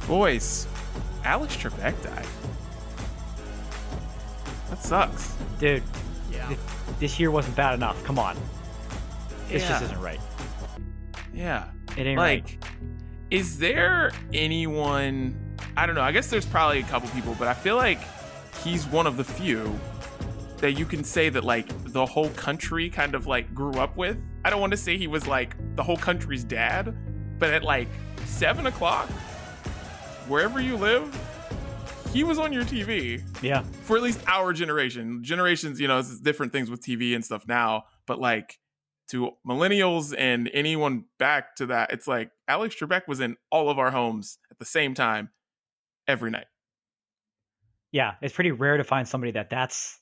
Boys, Alex Trebek died. That sucks. Dude, Yeah. this year wasn't bad enough. Come on. This just isn't right. Yeah. It ain't Like, right. is there anyone, I don't know, I guess there's probably a couple people, but I feel like he's one of the few that you can say that, like, the whole country kind of, like, grew up with. I don't want to say he was, like, the whole country's dad, but at, like, 7 o'clock, wherever you live, he was on your TV. Yeah. For at least our generation. Generations, it's different things with TV and stuff now, but, like, to millennials and anyone back to that, it's like Alex Trebek was in all of our homes at the same time every night. Yeah, it's pretty rare to find somebody that's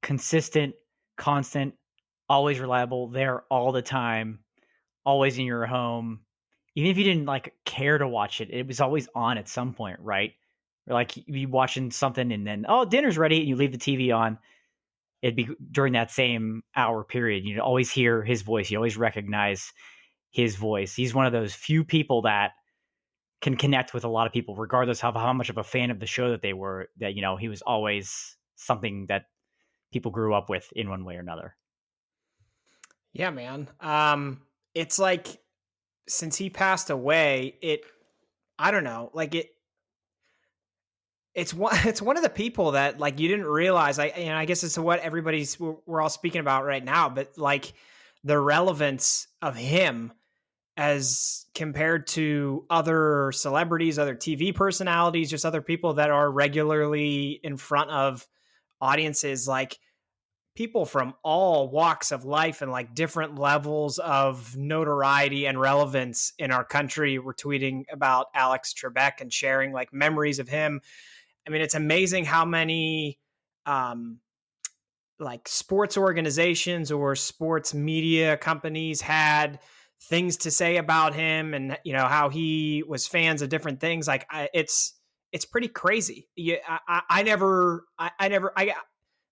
consistent, constant, always reliable, there all the time, always in your home. Even if you didn't like care to watch it, it was always on at some point, right? Or like you'd be watching something and then, oh, dinner's ready, and you leave the TV on. It'd be during that same hour period. You'd always hear his voice. You always recognize his voice. He's one of those few people that can connect with a lot of people, regardless of how much of a fan of the show that they were, that, he was always something that people grew up with in one way or another. Yeah, man. It's like since he passed away, I don't know, like it's one of the people that like you didn't realize. I guess it's what we're all speaking about right now, but like the relevance of him as compared to other celebrities, other TV personalities, just other people that are regularly in front of audiences, like people from all walks of life and like different levels of notoriety and relevance in our country were tweeting about Alex Trebek and sharing like memories of him. I mean, it's amazing how many like sports organizations or sports media companies had things to say about him, and how he was fans of different things. Like it's pretty crazy. I never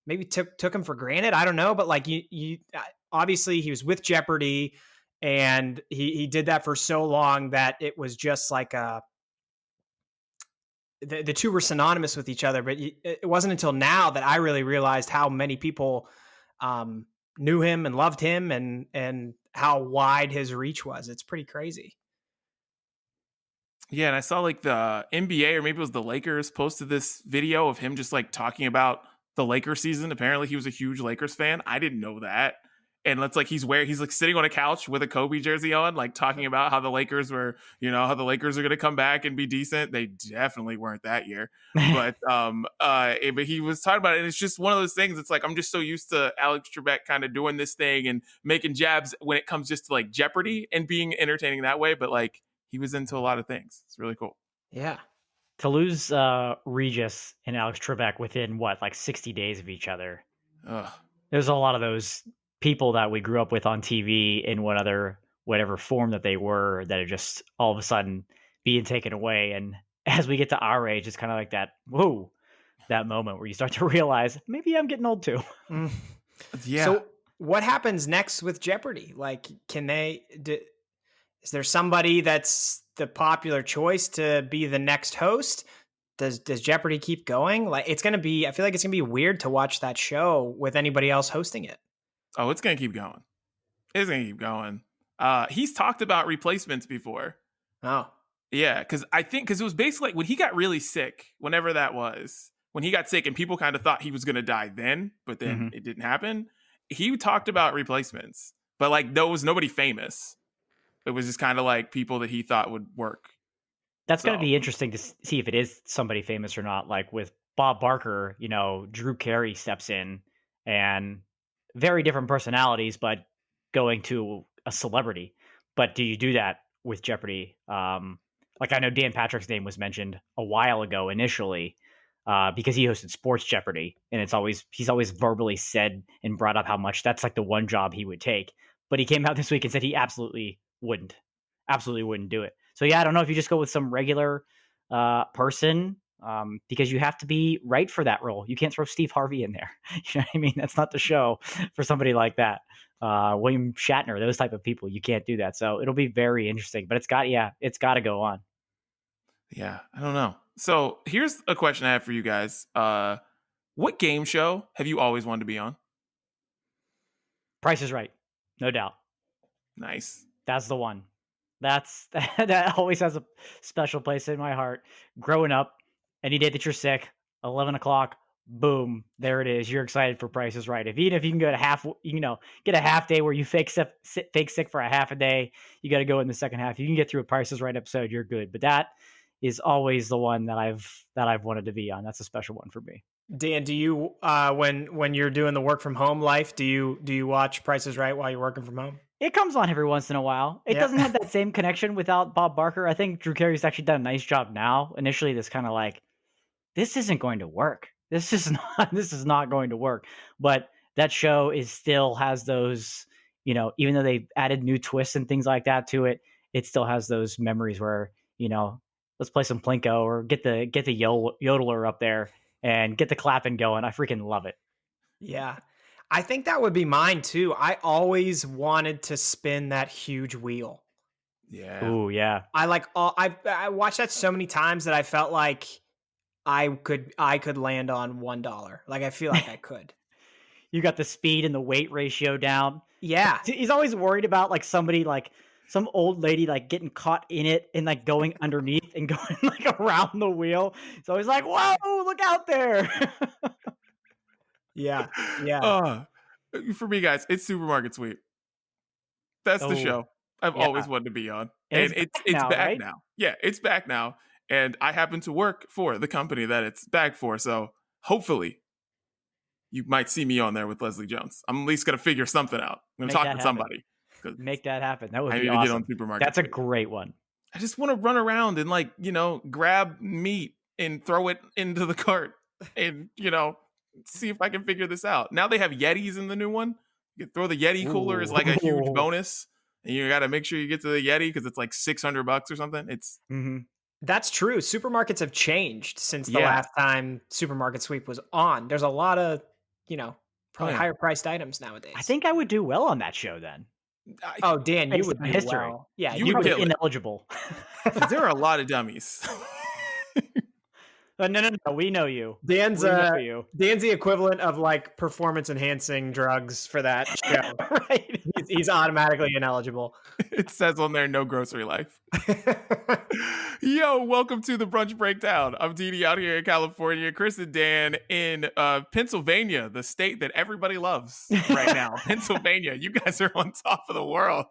maybe took him for granted. I don't know, but like you obviously he was with Jeopardy, and he did that for so long that it was just like the two were synonymous with each other. But it wasn't until now that I really realized how many people knew him and loved him, and how wide his reach was. It's pretty crazy. Yeah, and I saw like the NBA or maybe it was the Lakers posted this video of him just like talking about the Lakers season. Apparently he was a huge Lakers fan. I didn't know that. And it's like he's like sitting on a couch with a Kobe jersey on, like talking about how the Lakers were, how the Lakers are going to come back and be decent. They definitely weren't that year, but he was talking about it, and it's just one of those things. It's like I'm just so used to Alex Trebek kind of doing this thing and making jabs when it comes just to like Jeopardy and being entertaining that way. But like he was into a lot of things. It's really cool. Yeah. To lose Regis and Alex Trebek within like 60 days of each other. Ugh. There's a lot of those people that we grew up with on TV in whatever form that they were, that are just all of a sudden being taken away. And as we get to our age, it's kind of like that moment where you start to realize maybe I'm getting old too. Yeah. So what happens next with Jeopardy? Like, is there somebody that's the popular choice to be the next host? Does Jeopardy keep going? Like, I feel like it's gonna be weird to watch that show with anybody else hosting it. Oh, it's going to keep going. It's going to keep going. He's talked about replacements before. Oh. Yeah, because it was basically like when he got really sick, whenever that was, when he got sick and people kind of thought he was going to die then, but then it didn't happen. He talked about replacements, but like there was nobody famous. It was just kind of like people that he thought would work. That's going to be interesting to see if it is somebody famous or not. Like with Bob Barker, Drew Carey steps in, and very different personalities, but going to a celebrity. But do you do that with Jeopardy? Like I know Dan Patrick's name was mentioned a while ago initially, because he hosted Sports Jeopardy, and he's always verbally said and brought up how much that's like the one job he would take. But he came out this week and said he absolutely wouldn't do it. So yeah, I don't know if you just go with some regular person, because you have to be right for that role. You can't throw Steve Harvey in there. You know what I mean? That's not the show for somebody like that. William Shatner, those type of people, you can't do that. So it'll be very interesting, but it's got to go on. Yeah, I don't know. So here's a question I have for you guys. What game show have you always wanted to be on? Price is Right, no doubt. Nice. That's the one. That always has a special place in my heart. Growing up, any day that you're sick, 11 o'clock, boom, there it is. You're excited for Price is Right. Even if you can go to get a half day where you fake sick for a half a day, you got to go in the second half. You can get through a Price is Right episode, you're good. But that is always the one that I've wanted to be on. That's a special one for me. Dan, do you when you're doing the work from home life, do you watch Price is Right while you're working from home? It comes on every once in a while. It doesn't have that same connection without Bob Barker. I think Drew Carey's actually done a nice job now. Initially, this kind of like, this isn't going to work. This is not going to work. But that show still has those, even though they added new twists and things like that to it, it still has those memories where, let's play some Plinko or get the yodeler up there and get the clapping going. I freaking love it. Yeah. I think that would be mine too. I always wanted to spin that huge wheel. Yeah. Ooh, yeah. I watched that so many times that I felt like I could land on $1. Like I feel like I could. You got the speed and the weight ratio down. Yeah. He's always worried about like somebody like some old lady like getting caught in it and like going underneath and going like around the wheel. So he's like, whoa, look out there. Yeah. Yeah. For me, guys, it's Supermarket Sweep. That's the show I've always wanted to be on. And it's back now. Yeah, it's back now. And I happen to work for the company that it's back for. So hopefully you might see me on there with Leslie Jones. I'm at least going to figure something out. I'm going to talk to somebody. Make that happen. That would be awesome. I need to get on Supermarket That's Sweep. a great one. I just want to run around and like, grab meat and throw it into the cart and, see if I can figure this out. Now they have Yetis in the new one. You can throw the Yeti cooler as like a huge bonus. And you got to make sure you get to the Yeti because it's like $600 or something. It's That's true. Supermarkets have changed since the last time Supermarket Sweep was on. There's a lot of, probably higher priced items nowadays. I think I would do well on that show then. Dan, you would do history. well. Yeah, you would be ineligible. There are a lot of dummies. No. We know you. Dan's the equivalent of like performance enhancing drugs for that show. Right. He's automatically ineligible. It says on there, no grocery life. Yo, welcome to the Brunch Breakdown. I'm DD out here in California. Chris and Dan in Pennsylvania, the state that everybody loves right now. Pennsylvania, you guys are on top of the world.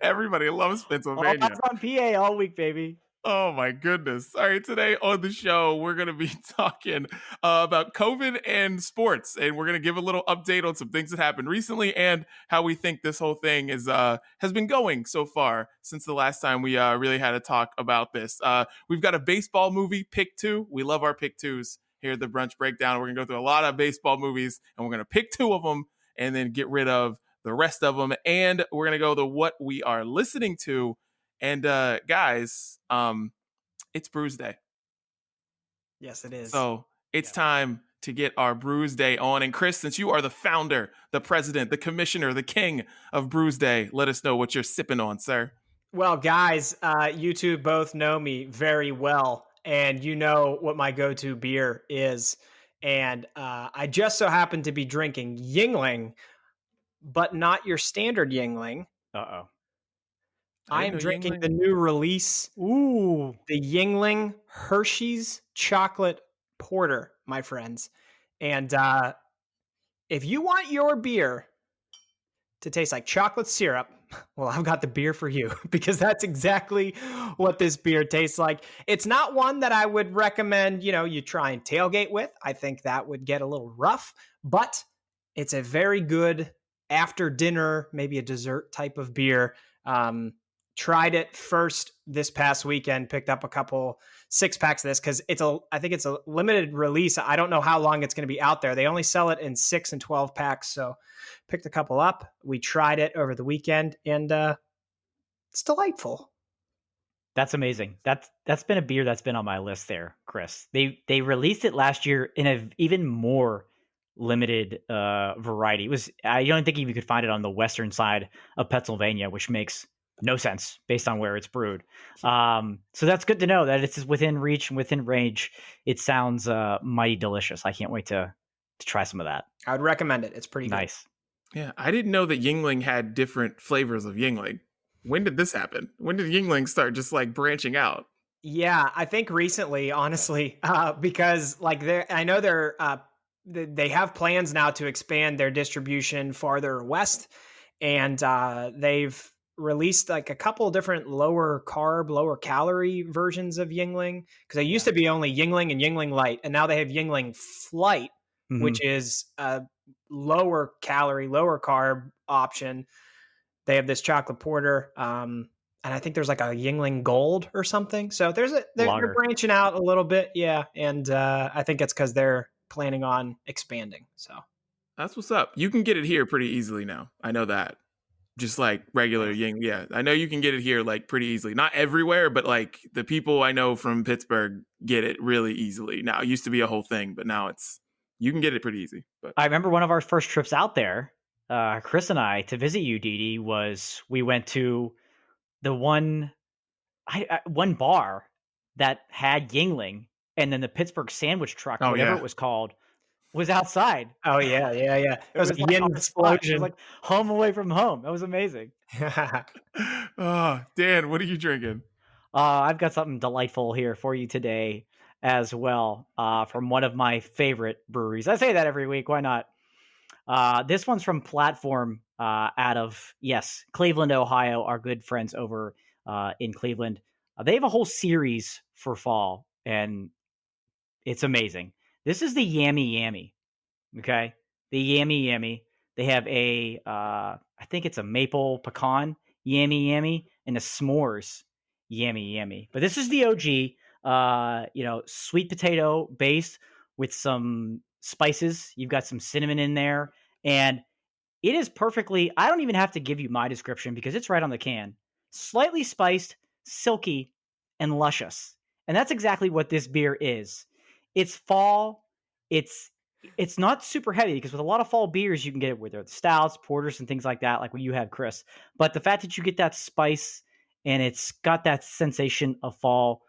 Everybody loves Pennsylvania. All eyes on PA all week, baby. Oh my goodness. All right, today on the show, we're going to be talking about COVID and sports, and we're going to give a little update on some things that happened recently and how we think this whole thing has been going so far since the last time we really had a talk about this. We've got a baseball movie, Pick 2. We love our Pick 2s here at the Brunch Breakdown. We're going to go through a lot of baseball movies, and we're going to pick 2 of them and then get rid of the rest of them. And we're going to go to what we are listening to. And guys, it's Brewsday. Yes, it is. So it's time to get our Brewsday on. And Chris, since you are the founder, the president, the commissioner, the king of Brewsday, let us know what you're sipping on, sir. Well, guys, you two both know me very well, and you know what my go-to beer is. And I just so happen to be drinking Yuengling, but not your standard Yuengling. Uh-oh. I am drinking the new release. Ooh. The Yuengling Hershey's Chocolate Porter, my friends. And if you want your beer to taste like chocolate syrup, well, I've got the beer for you because that's exactly what this beer tastes like. It's not one that I would recommend, you try and tailgate with. I think that would get a little rough, but it's a very good after dinner, maybe a dessert type of beer. Tried it first this past weekend, picked up a couple 6-packs of this because I think it's a limited release. I don't know how long it's going to be out there. They only sell it in 6 and 12 packs. So picked a couple up. We tried it over the weekend and it's delightful. That's amazing. That's been a beer that's been on my list there, Chris. They released it last year in an even more limited variety. I don't think you could find it on the western side of Pennsylvania, which makes no sense based on where it's brewed. So that's good to know that it's within reach and within range. It sounds mighty delicious. I can't wait to try some of that. I would recommend it. It's pretty Nice. Yeah, I didn't know that Yingling had different flavors of Yingling. When did this happen? When did Yingling start just like branching out? Yeah, I think recently, honestly, because like I know they have plans now to expand their distribution farther west, and they've released like a couple different lower carb, lower calorie versions of Yingling. Because they used to be only Yingling and Yingling Light, and now they have Yingling Flight, which is a lower calorie, lower carb option. They have this chocolate porter. And I think there's like a Yingling Gold or something. So they're branching out a little bit, yeah. And I think it's because they're planning on expanding. So that's what's up. You can get it here pretty easily now. I know that. Just like regular Ying, yeah. I know you can get it here like pretty easily. Not everywhere, but like the people I know from Pittsburgh get it really easily now. It used to be a whole thing, but now you can get it pretty easy. But I remember one of our first trips out there, Chris and I, to visit you, DD, was we went to the one bar that had Yingling, and then the Pittsburgh sandwich truck, whatever it was called, was outside. Oh yeah. It was a yin explosion. It was like home away from home. That was amazing. Oh, Dan, what are you drinking? I've got something delightful here for you today as well, from one of my favorite breweries. I say that every week. Why not? This one's from Platform out of, Cleveland, Ohio, our good friends over in Cleveland. They have a whole series for fall, and it's amazing. This is the Yammy Yammy, okay? The Yammy Yammy. They have I think it's a maple pecan Yammy Yammy and a s'mores Yammy Yammy. But this is the OG, sweet potato base with some spices. You've got some cinnamon in there, and it is perfectly, I don't even have to give you my description because it's right on the can. Slightly spiced, silky, and luscious. And that's exactly what this beer is. It's fall. It's not super heavy because with a lot of fall beers, you can get it with their stouts, porters, and things like that, like what you have, Chris. But the fact that you get that spice and it's got that sensation of fall,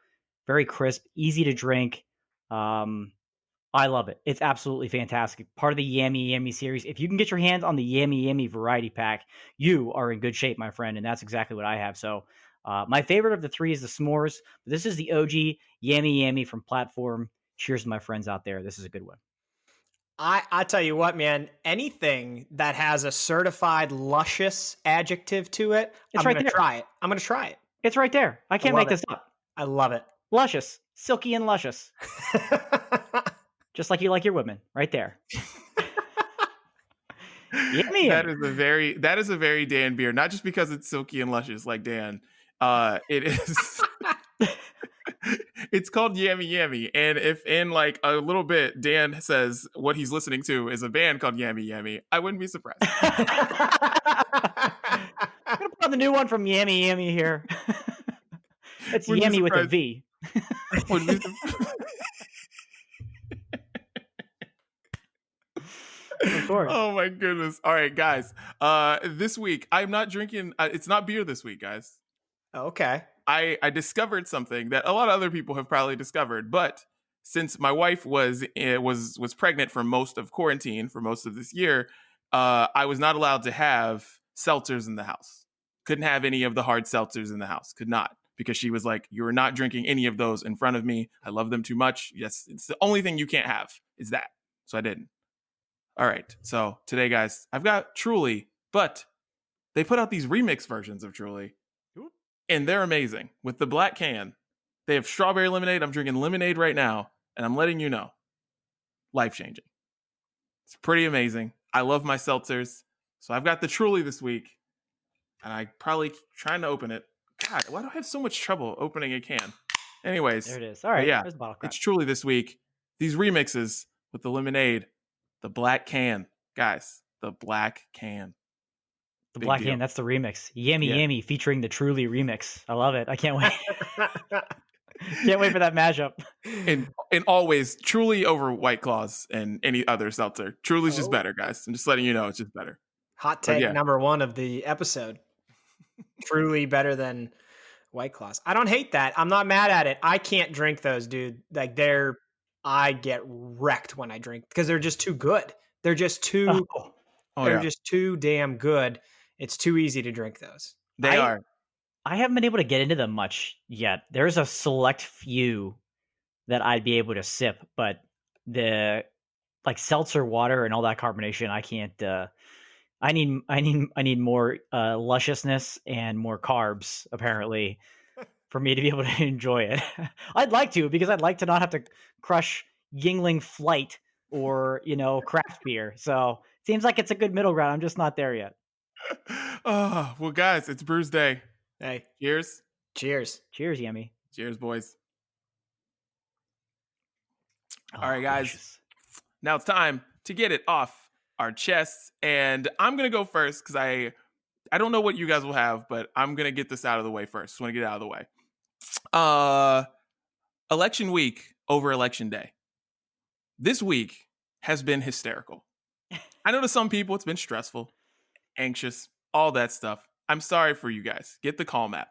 very crisp, easy to drink. I love it. It's absolutely fantastic. Part of the Yammy Yammy series. If you can get your hands on the Yammy Yammy variety pack, you are in good shape, my friend. And that's exactly what I have. So my favorite of the three is the s'mores. But this is the OG Yammy Yammy from Platform. Cheers to my friends out there. This is a good one. I tell you what, man, anything that has a certified luscious adjective to it, I'm going to try it. I'm going to try it. It's right there. I can't make this up. I love it. Luscious, silky and luscious. Just like you like your women, right there. Yummy. That is a very Dan beer, not just because it's silky and luscious like Dan. It is. It's called Yammy Yammy, and if in like a little bit Dan says what he's listening to is a band called Yammy Yammy, I wouldn't be surprised. I'm gonna put on the new one from Yammy Yammy here. It's Yammy with a V. Of course. Oh my goodness. All right, guys. This week I'm not drinking. It's not beer this week, guys. Okay. I discovered something that a lot of other people have probably discovered, but since my wife was pregnant for most of quarantine, for most of this year, I was not allowed to have seltzers in the house. Couldn't have any of the hard seltzers in the house. Could not, because she was like, "You are not drinking any of those in front of me. I love them too much. Yes, it's the only thing you can't have is that." So I didn't. All right. So today, guys, I've got Truly, but they put out these remix versions of Truly. And they're amazing. With the black can, they have strawberry lemonade. I'm drinking lemonade right now, and I'm letting you know, life-changing. It's pretty amazing. I love my seltzers. So I've got the Truly this week, and I probably trying to open it. God, why do I have so much trouble opening a can? Anyways. There it is. All right. Yeah, there's the bottle crap. It's Truly this week. These remixes with the lemonade, the black can. Guys, the black can. The Black Hand, that's the remix. Yammy Yammy featuring the Truly remix. I love it. I can't wait. Can't wait for that mashup. And always Truly over White Claws and any other seltzer. Truly's just better, guys. I'm just letting you know it's just better. Hot take number one of the episode. truly better than White Claws. I don't hate that. I'm not mad at it. I can't drink those, dude. Like I get wrecked when I drink because they're just too good. They're just too Oh, Oh they're yeah, just too damn good. It's too easy to drink those. they are. I haven't been able to get into them much yet. There's a select few that I'd be able to sip, but the like seltzer water and all that carbonation, I can't. I need more lusciousness and more carbs apparently for me to be able to enjoy it. I'd like to because I'd like to not have to crush Yingling Flight or craft beer. So seems like it's a good middle ground. I'm just not there yet. Oh well, guys, it's Brewsday. Hey, Cheers, cheers. Cheers, Yummy. cheers, boys. Oh, All right, guys. delicious. Now it's time to get it off our chests, and I'm gonna go first because I don't know what you guys will have, but I'm gonna get this out of the way first. Just want to get it out of the way. Election week over election day. This week has been hysterical. I know to some people it's been stressful, anxious, all that stuff. I'm sorry for you guys. Get the Calm app.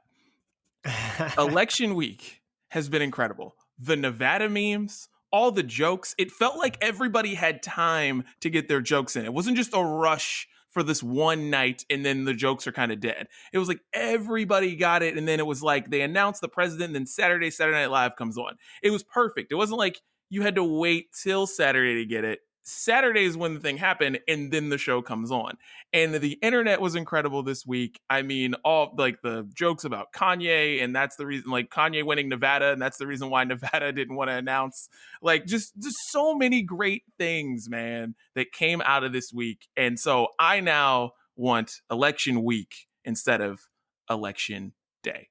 Election week has been incredible. The Nevada memes, all the jokes. It felt like everybody had time to get their jokes in. It wasn't just a rush for this one night and then the jokes are kind of dead. It was like everybody got it, and then it was like they announced the president, and then Saturday Night Live comes on. It was perfect. It wasn't like you had to wait till Saturday to get it. Saturday is when the thing happened, and then the show comes on. And the internet was incredible this week. I mean, all like the jokes about Kanye, and that's the reason, like Kanye winning Nevada, and that's the reason why Nevada didn't want to announce. Like, just so many great things, man, that came out of this week. And so I now want election week instead of election day.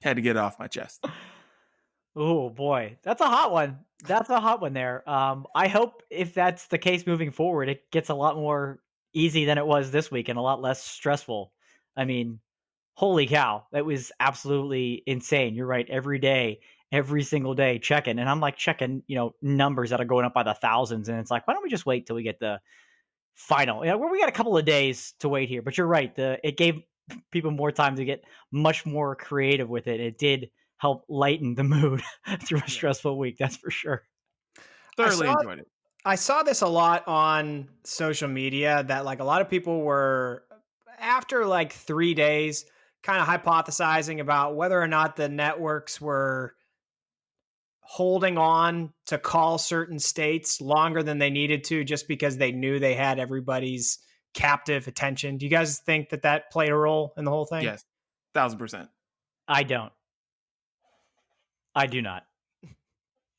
Had to get it off my chest. Oh boy, that's a hot one. That's a hot one there. I hope if that's the case moving forward, it gets a lot more easy than it was this week and a lot less stressful. I mean, holy cow, that was absolutely insane. You're right. Every day, every single day, checking, and I'm like checking, numbers that are going up by the thousands, and it's like, why don't we just wait till we get the final? We got a couple of days to wait here, but you're right. It gave people more time to get much more creative with it. It did help lighten the mood through a stressful week. That's for sure. Thoroughly enjoyed it. I saw this a lot on social media that like a lot of people were after like 3 days kind of hypothesizing about whether or not the networks were holding on to call certain states longer than they needed to just because they knew they had everybody's captive attention. Do you guys think that played a role in the whole thing? Yes, 1,000%. I don't. I do not.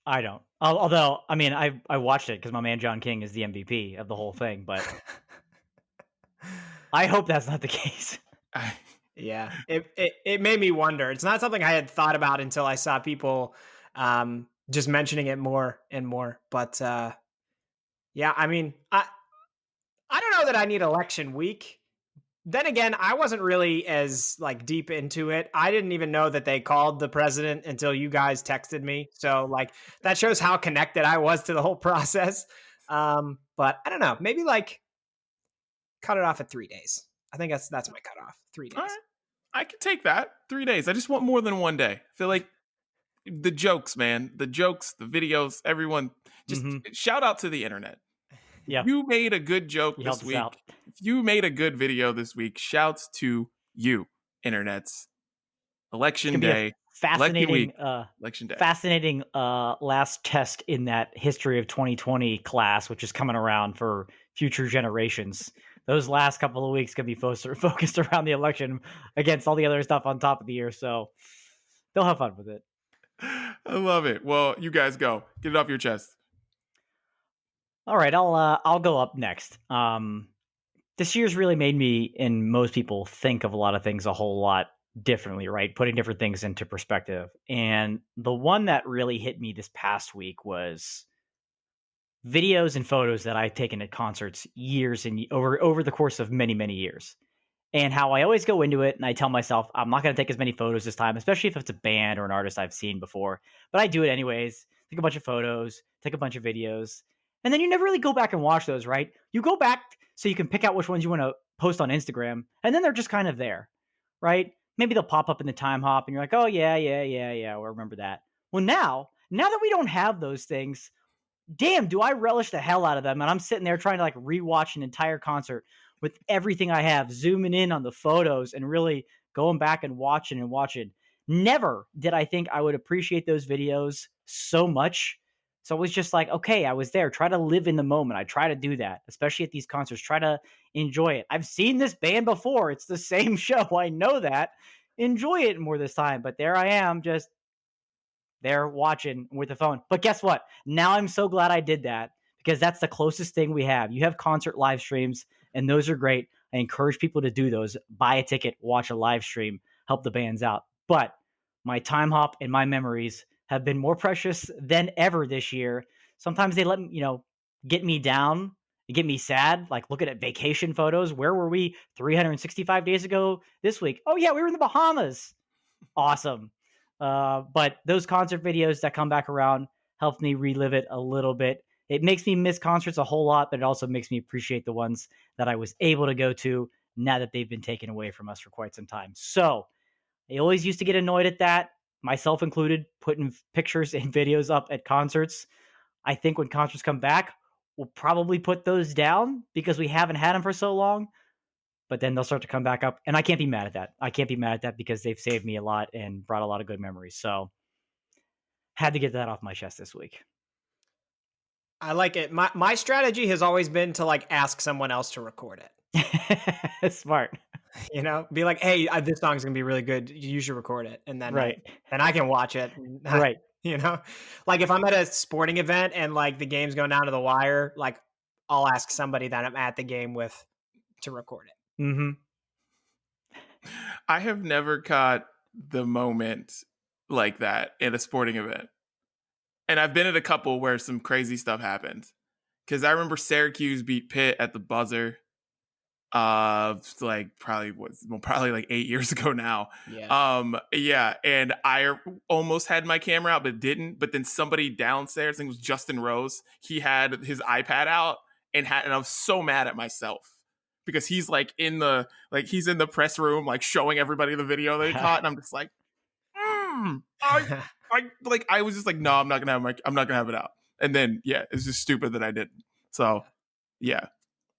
I don't. Although, I mean, I watched it because my man John King is the MVP of the whole thing, but I hope that's not the case. Yeah, it made me wonder. It's not something I had thought about until I saw people just mentioning it more and more. But yeah, I mean, I don't know that I need election week. Then again, I wasn't really as like deep into it. I didn't even know that they called the president until you guys texted me. So like that shows how connected I was to the whole process. But I don't know, maybe like cut it off at 3 days. I think that's my cutoff. 3 days. All right. I could take that. 3 days. I just want more than one day. I feel like the jokes, man, the jokes, the videos, everyone, just shout out to the internet. Yeah, you made a good joke You this helped us week. out. If you made a good video this week, shouts to you, internets. Election day, fascinating, week, election day. Fascinating last test in that history of 2020 class, which is coming around for future generations. Those last couple of weeks could be focused around the election against all the other stuff on top of the year. So they'll have fun with it. I love it. Well, you guys go. Get it off your chest. All right, I'll go up next. This year's really made me and most people think of a lot of things a whole lot differently, right? Putting different things into perspective. And the one that really hit me this past week was videos and photos that I've taken at concerts years and over the course of many, many years. And how I always go into it and I tell myself, I'm not going to take as many photos this time, especially if it's a band or an artist I've seen before. But I do it anyways. Take a bunch of photos, take a bunch of videos. And then you never really go back and watch those, right? You go back so you can pick out which ones you want to post on Instagram. And then they're just kind of there. right? Maybe they'll pop up in the time hop and you're like, oh yeah, we'll remember that. Well, now that we don't have those things, damn, do I relish the hell out of them. And I'm sitting there trying to like rewatch an entire concert with everything I have, zooming in on the photos and really going back and watching. Never did I think I would appreciate those videos so much. So it was just like, okay, I was there. Try to live in the moment. I try to do that, especially at these concerts. Try to enjoy it. I've seen this band before. It's the same show. I know that. Enjoy it more this time. But there I am, just there watching with the phone. But guess what? Now I'm so glad I did that because that's the closest thing we have. You have concert live streams, and those are great. I encourage people to do those. Buy a ticket, watch a live stream, help the bands out. But my time hop and my memories have been more precious than ever this year. Sometimes they let me, get me down, get me sad. Like looking at vacation photos. Where were we 365 days ago this week? Oh yeah, we were in the Bahamas. Awesome. But those concert videos that come back around helped me relive it a little bit. It makes me miss concerts a whole lot, but it also makes me appreciate the ones that I was able to go to now that they've been taken away from us for quite some time. So I always used to get annoyed at that, myself included, putting pictures and videos up at concerts. I think when concerts come back, we'll probably put those down because we haven't had them for so long. But then they'll start to come back up. And I can't be mad at that. I can't be mad at that because they've saved me a lot and brought a lot of good memories. So had to get that off my chest this week. I like it. My strategy has always been to like ask someone else to record it. Smart. Be like, hey, this song's going to be really good. You should record it. And then, right. Then I can watch it. Right. Like if I'm at a sporting event and like the game's going down to the wire, like I'll ask somebody that I'm at the game with to record it. Mm-hmm. I have never caught the moment like that in a sporting event. And I've been at a couple where some crazy stuff happened. Because I remember Syracuse beat Pitt at the buzzer. Probably like 8 years ago now. Yeah. And I almost had my camera out, but didn't. But then somebody downstairs, I think it was Justin Rose, he had his iPad out and I was so mad at myself. Because he's in the press room, like showing everybody the video they caught, and I'm just like, I was just like, no, I'm not gonna have it out. And then it's just stupid that I didn't. So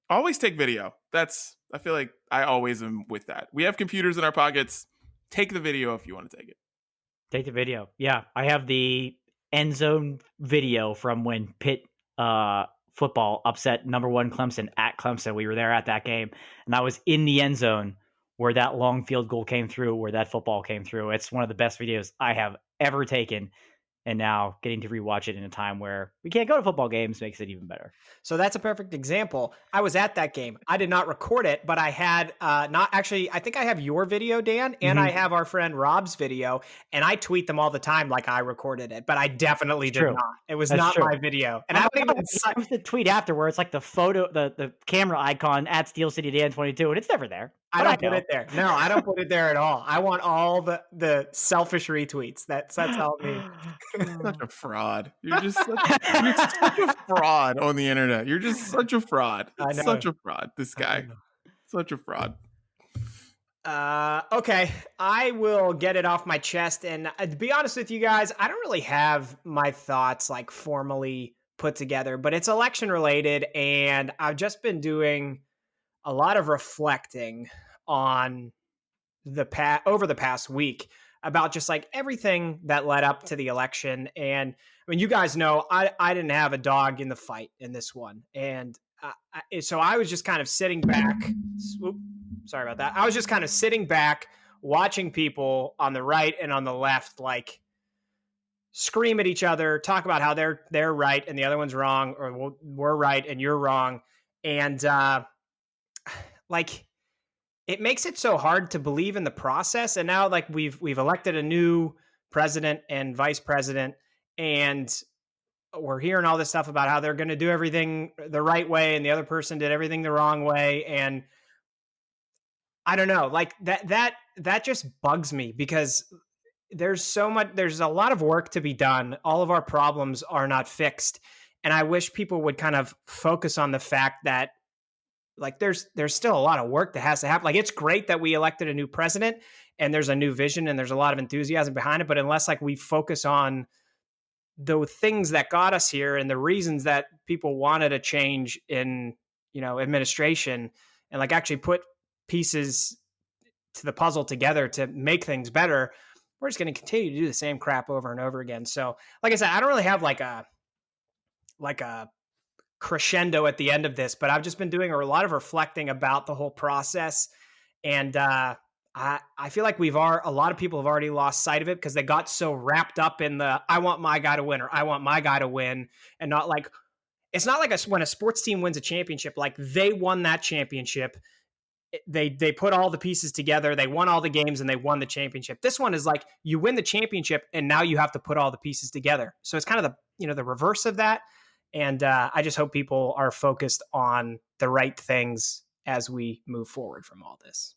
always take video. I feel like I always am with that. We have computers in our pockets. Take the video if you want to take it. Take the video. Yeah, I have the end zone video from when Pitt football upset number 1 Clemson at Clemson. We were there at that game, and I was in the end zone where that long field goal came through, where that football came through. It's one of the best videos I have ever taken. And now getting to rewatch it in a time where we can't go to football games makes it even better. So that's a perfect example. I was at that game. I did not record it, but I had I think I have your video, Dan, and I have our friend Rob's video, and I tweet them all the time like I recorded it, but I definitely did not. It was not my video. And I don't even was the tweet afterwards, like the photo, the camera icon at Steel City Dan 22, and it's never there. I don't put it there. No, I don't put it there at all. I want all the selfish retweets. That's all me. Such a fraud. You're such a fraud on the internet. You're just such a fraud. Such a fraud. This guy. Such a fraud. Okay. I will get it off my chest. And to be honest with you guys, I don't really have my thoughts like formally put together, but it's election related. And I've just been doing a lot of reflecting on over the past week about just like everything that led up to the election. And I mean, you guys know, I didn't have a dog in the fight in this one. And so I was just kind of sitting back. Sorry about that. I was just kind of sitting back watching people on the right and on the left, like scream at each other, talk about how they're right and the other one's wrong, or we're right and you're wrong. And it makes it so hard to believe in the process. And now like we've elected a new president and vice president, and we're hearing all this stuff about how they're going to do everything the right way and the other person did everything the wrong way. And I don't know, like that just bugs me because there's a lot of work to be done. All of our problems are not fixed. And I wish people would kind of focus on the fact that like there's still a lot of work that has to happen. Like it's great that we elected a new president and there's a new vision and there's a lot of enthusiasm behind it. But unless like we focus on the things that got us here and the reasons that people wanted a change in, administration, and like actually put pieces to the puzzle together to make things better, we're just going to continue to do the same crap over and over again. So, like I said, I don't really have like a crescendo at the end of this, but I've just been doing a lot of reflecting about the whole process. And I feel like a lot of people have already lost sight of it because they got so wrapped up in the, I want my guy to win, or I want my guy to win. And not like, it's not like when a sports team wins a championship, like they won that championship. They put all the pieces together. They won all the games and they won the championship. This one is like you win the championship and now you have to put all the pieces together. So it's kind of the reverse of that. And I just hope people are focused on the right things as we move forward from all this.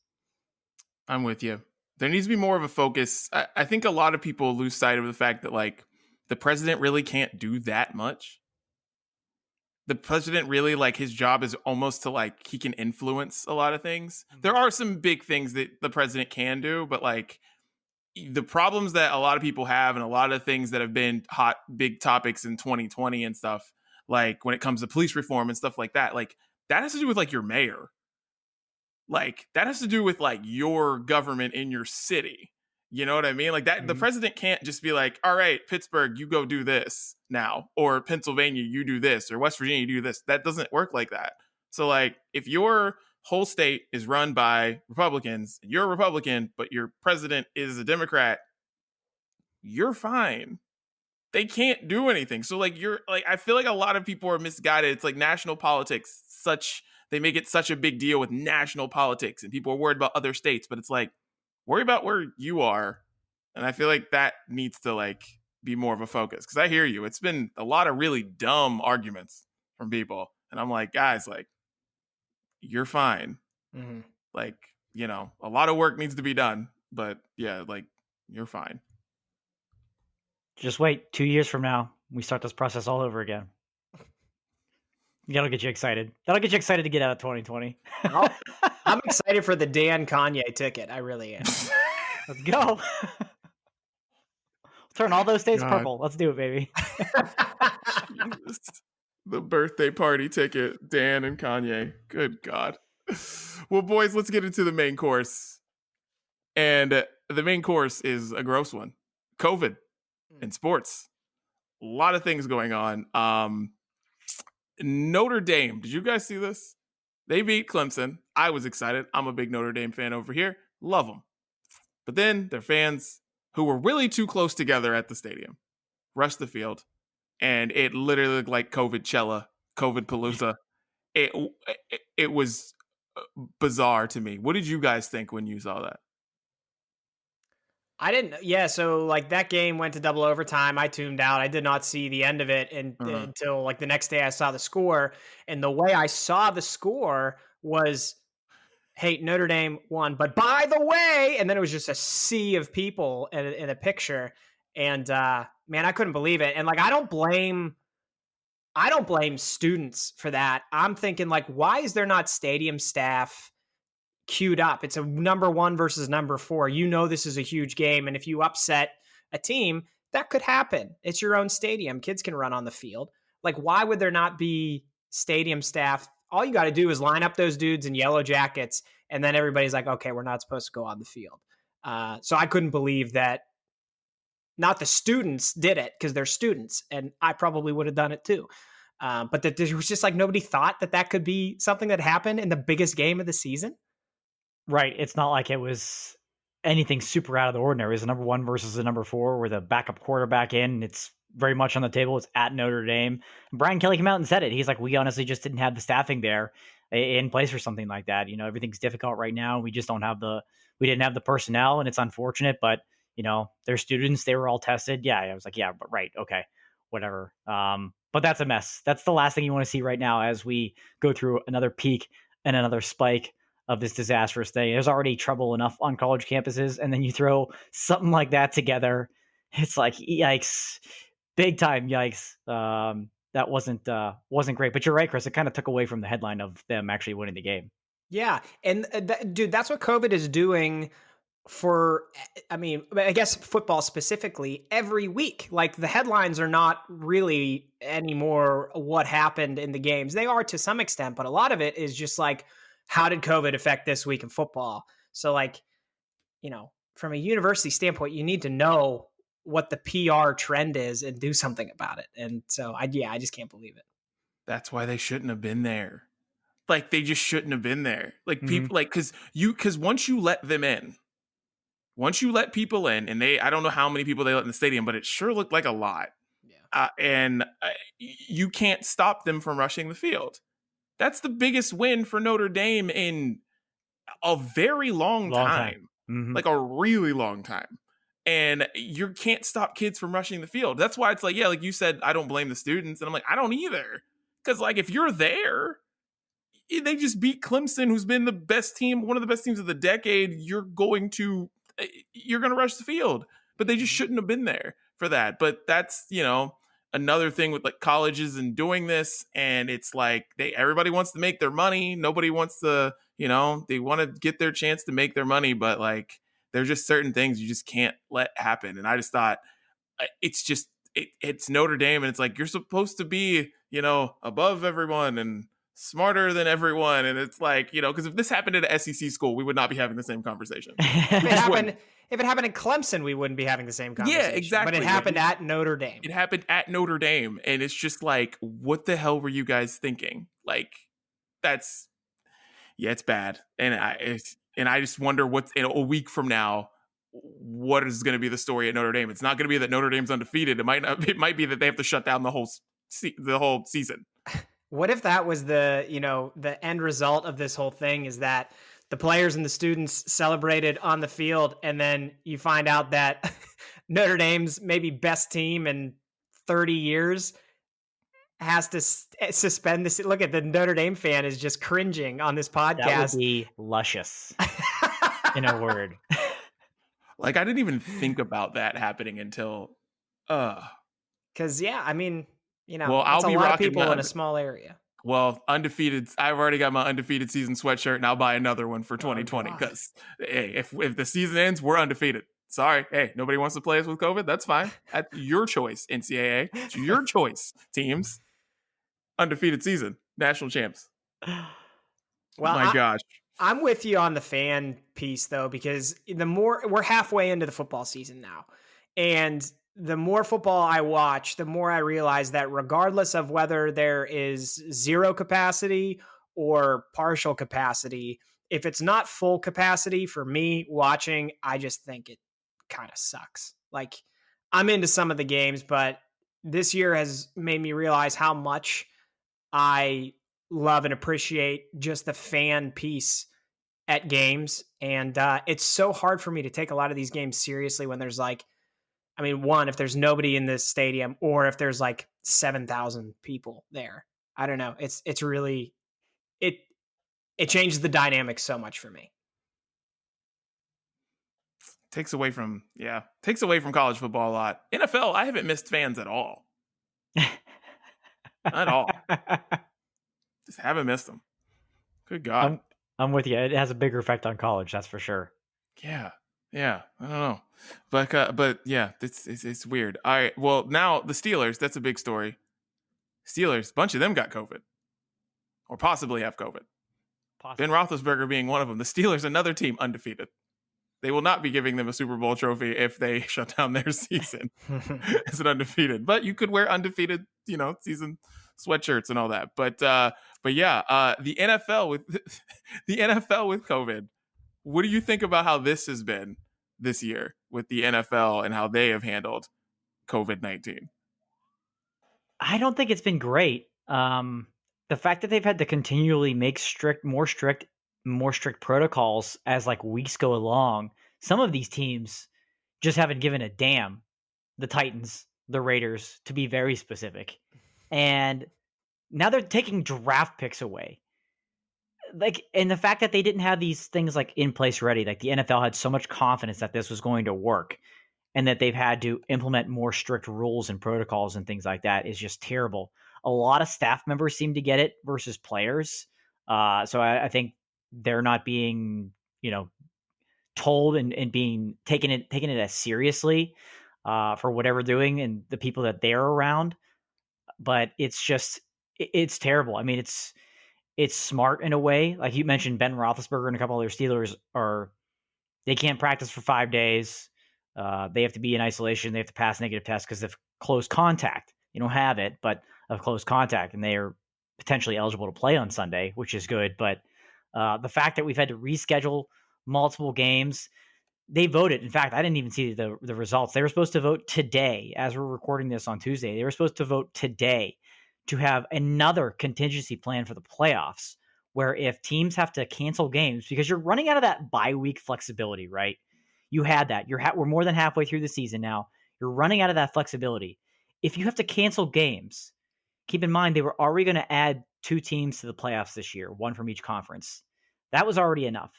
I'm with you. There needs to be more of a focus. I think a lot of people lose sight of the fact that like the president really can't do that much. The president really, like, his job is almost to like he can influence a lot of things. There are some big things that the president can do, but like the problems that a lot of people have and a lot of things that have been hot, big topics in 2020 and stuff, like when it comes to police reform and stuff like that has to do with like your mayor. Like that has to do with like your government in your city. You know what I mean? Like that, the president can't just be like, all right, Pittsburgh, you go do this now, or Pennsylvania, you do this, or West Virginia, you do this. That doesn't work like that. So like if your whole state is run by Republicans, and you're a Republican, but your president is a Democrat, you're fine. They can't do anything. So like I feel like a lot of people are misguided. It's like national politics, they make it such a big deal with national politics and people are worried about other states, but it's like, worry about where you are. And I feel like that needs to like be more of a focus. Cause I hear you. It's been a lot of really dumb arguments from people. And I'm like, guys, like, you're fine. Mm-hmm. Like, a lot of work needs to be done, but yeah, like you're fine. Just wait 2 years from now. We start this process all over again. That'll get you excited. That'll get you excited to get out of 2020. I'm excited for the Dan Kanye ticket. I really am. Let's go. Turn all those states purple. Let's do it, baby. The birthday party ticket, Dan and Kanye. Good God. Well, boys, let's get into the main course. And the main course is a gross one. COVID in sports. A lot of things going on. Notre Dame. Did you guys see this? They beat Clemson. I was excited. I'm a big Notre Dame fan over here. Love them. But then their fans, who were really too close together at the stadium, rushed the field. And it literally looked like Covidchella, COVID-palooza. It was bizarre to me. What did you guys think when you saw that? I didn't. Yeah, so like that game went to double overtime. I tuned out. I did not see the end of it until like the next day I saw the score. And the way I saw the score was, hey, Notre Dame won. But by the way, and then it was just a sea of people in a picture. And man, I couldn't believe it. And like, I don't blame students for that. I'm thinking like, why is there not stadium staff queued up? It's a number 1 versus number 4. This is a huge game. And if you upset a team, that could happen. It's your own stadium. Kids can run on the field. Like, why would there not be stadium staff? All you got to do is line up those dudes in yellow jackets. And then everybody's like, okay, we're not supposed to go on the field. So I couldn't believe that not the students did it because they're students. And I probably would have done it too. But that there was just like, nobody thought that could be something that happened in the biggest game of the season. Right. It's not like it was anything super out of the ordinary. It was the number 1 versus the number 4 with a backup quarterback in. It's very much on the table. It's at Notre Dame. And Brian Kelly came out and said it. He's like, we honestly just didn't have the staffing there in place for something like that. Everything's difficult right now. We just we didn't have the personnel, and it's unfortunate, but they're students. They were all tested. Yeah. I was like, yeah, but right. Okay, whatever. But that's a mess. That's the last thing you want to see right now as we go through another peak and another spike of this disastrous thing. There's already trouble enough on college campuses, and then you throw something like that together. It's like, yikes, big time yikes. that wasn't great. But you're right, Chris. It kind of took away from the headline of them actually winning the game. Yeah, and dude, that's what COVID is doing for, I mean, I guess football specifically, every week. Like, the headlines are not really anymore what happened in the games. They are to some extent, but a lot of it is just like, how did COVID affect this week in football? So, like, from a university standpoint, you need to know what the PR trend is and do something about it. And so I just can't believe it. That's why they shouldn't have been there. Like, they just shouldn't have been there. Like, people, like, because once you let them in, once you let people in, and I don't know how many people they let in the stadium, but it sure looked like a lot. Yeah. And you can't stop them from rushing the field. That's the biggest win for Notre Dame in a very long time. Like a really long time. And you can't stop kids from rushing the field. That's why it's like, yeah, like you said, I don't blame the students. And I'm like, I don't either. Because, like, if you're there, they just beat Clemson, who's been the best team, one of the best teams of the decade. You're going to rush the field. But they just shouldn't have been there for that. But that's, another thing with, like, colleges and doing this. And it's like everybody wants to make their money. Nobody wants to, they want to get their chance to make their money. But, like, there's just certain things you just can't let happen. And I just thought it's Notre Dame. And it's like, you're supposed to be, above everyone and smarter than everyone. And it's like, because if this happened at an SEC school, we would not be having the same conversation. If it happened in Clemson, we wouldn't be having the same conversation. Yeah, exactly. But it happened at Notre Dame. It happened at Notre Dame. And it's just like, what the hell were you guys thinking? Like, it's bad. And I just wonder what's in a week from now, what is going to be the story at Notre Dame? It's not going to be that Notre Dame's undefeated. It might be that they have to shut down the whole season. What if that was the end result of this whole thing, is that the players and the students celebrated on the field, and then you find out that Notre Dame's maybe best team in 30 years has to suspend this? Look at the Notre Dame fan is just cringing on this podcast. That would be luscious, in a word. Like, I didn't even think about that happening until, because I mean, well, it's a lot of people in a small area. Well, undefeated. I've already got my undefeated season sweatshirt, and I'll buy another one for 2020 because, hey, if the season ends, we're undefeated. Sorry, hey, nobody wants to play us with COVID. That's fine. That's your choice, NCAA. It's your choice, teams. Undefeated season, national champs. Well, my gosh. I'm with you on the fan piece, though, because we're halfway into the football season now. And the more football I watch, the more I realize that regardless of whether there is zero capacity or partial capacity, if it's not full capacity for me watching, I just think it kind of sucks. Like, I'm into some of the games, but this year has made me realize how much I love and appreciate just the fan piece at games. And it's so hard for me to take a lot of these games seriously when there's if there's nobody in this stadium, or if there's like 7,000 people there. I don't know. It's really, it changes the dynamic so much for me. Takes away from college football a lot. NFL, I haven't missed fans at all. At all. Just haven't missed them. Good God. I'm with you. It has a bigger effect on college, that's for sure. Yeah. I don't know. But yeah, it's weird. All right. Well, now the Steelers, that's a big story. Steelers, a bunch of them got COVID. Or possibly have COVID. Ben Roethlisberger being one of them. The Steelers, another team undefeated. They will not be giving them a Super Bowl trophy if they shut down their season as an undefeated. But you could wear undefeated, season sweatshirts and all that. But yeah, the NFL with COVID. What do you think about how this has been this year with the NFL and how they have handled COVID-19? I don't think it's been great. The fact that they've had to continually make more strict protocols as like weeks go along. Some of these teams just haven't given a damn. The Titans, the Raiders, to be very specific. And now they're taking draft picks away. Like, and the fact that they didn't have these things like in place ready, like the NFL had so much confidence that this was going to work and that they've had to implement more strict rules and protocols and things like that is just terrible. A lot of staff members seem to get it versus players. So I think they're not being, told and being taking it as seriously for whatever doing and the people that they're around. But it's terrible. I mean, it's smart in a way. Like you mentioned, Ben Roethlisberger and a couple other Steelers they can't practice for 5 days. They have to be in isolation. They have to pass negative tests because of close contact. You don't have it, but of close contact, and they are potentially eligible to play on Sunday, which is good. But the fact that we've had to reschedule multiple games, they voted. In fact, I didn't even see the results. They were supposed to vote today, as we're recording this on Tuesday. They were supposed to vote today to have another contingency plan for the playoffs, where if teams have to cancel games because you're running out of that bye week flexibility, right? You had that. We're more than halfway through the season now. You're running out of that flexibility. If you have to cancel games, keep in mind they were already going to add 2 teams to the playoffs this year, 1 from each conference. That was already enough.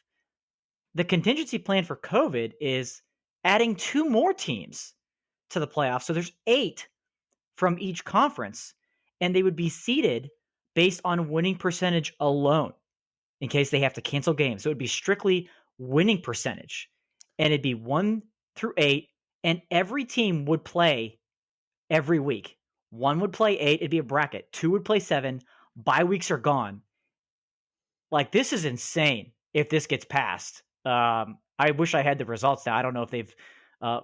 The contingency plan for COVID is adding 2 more teams to the playoffs. So there's 8 from each conference, and they would be seeded based on winning percentage alone in case they have to cancel games. So it would be strictly winning percentage, and it'd be 1 through 8, and every team would play every week. 1 would play 8, it'd be a bracket. 2 would play 7. Bye weeks are gone. Like, this is insane if this gets passed. I wish I had the results now. I don't know if they've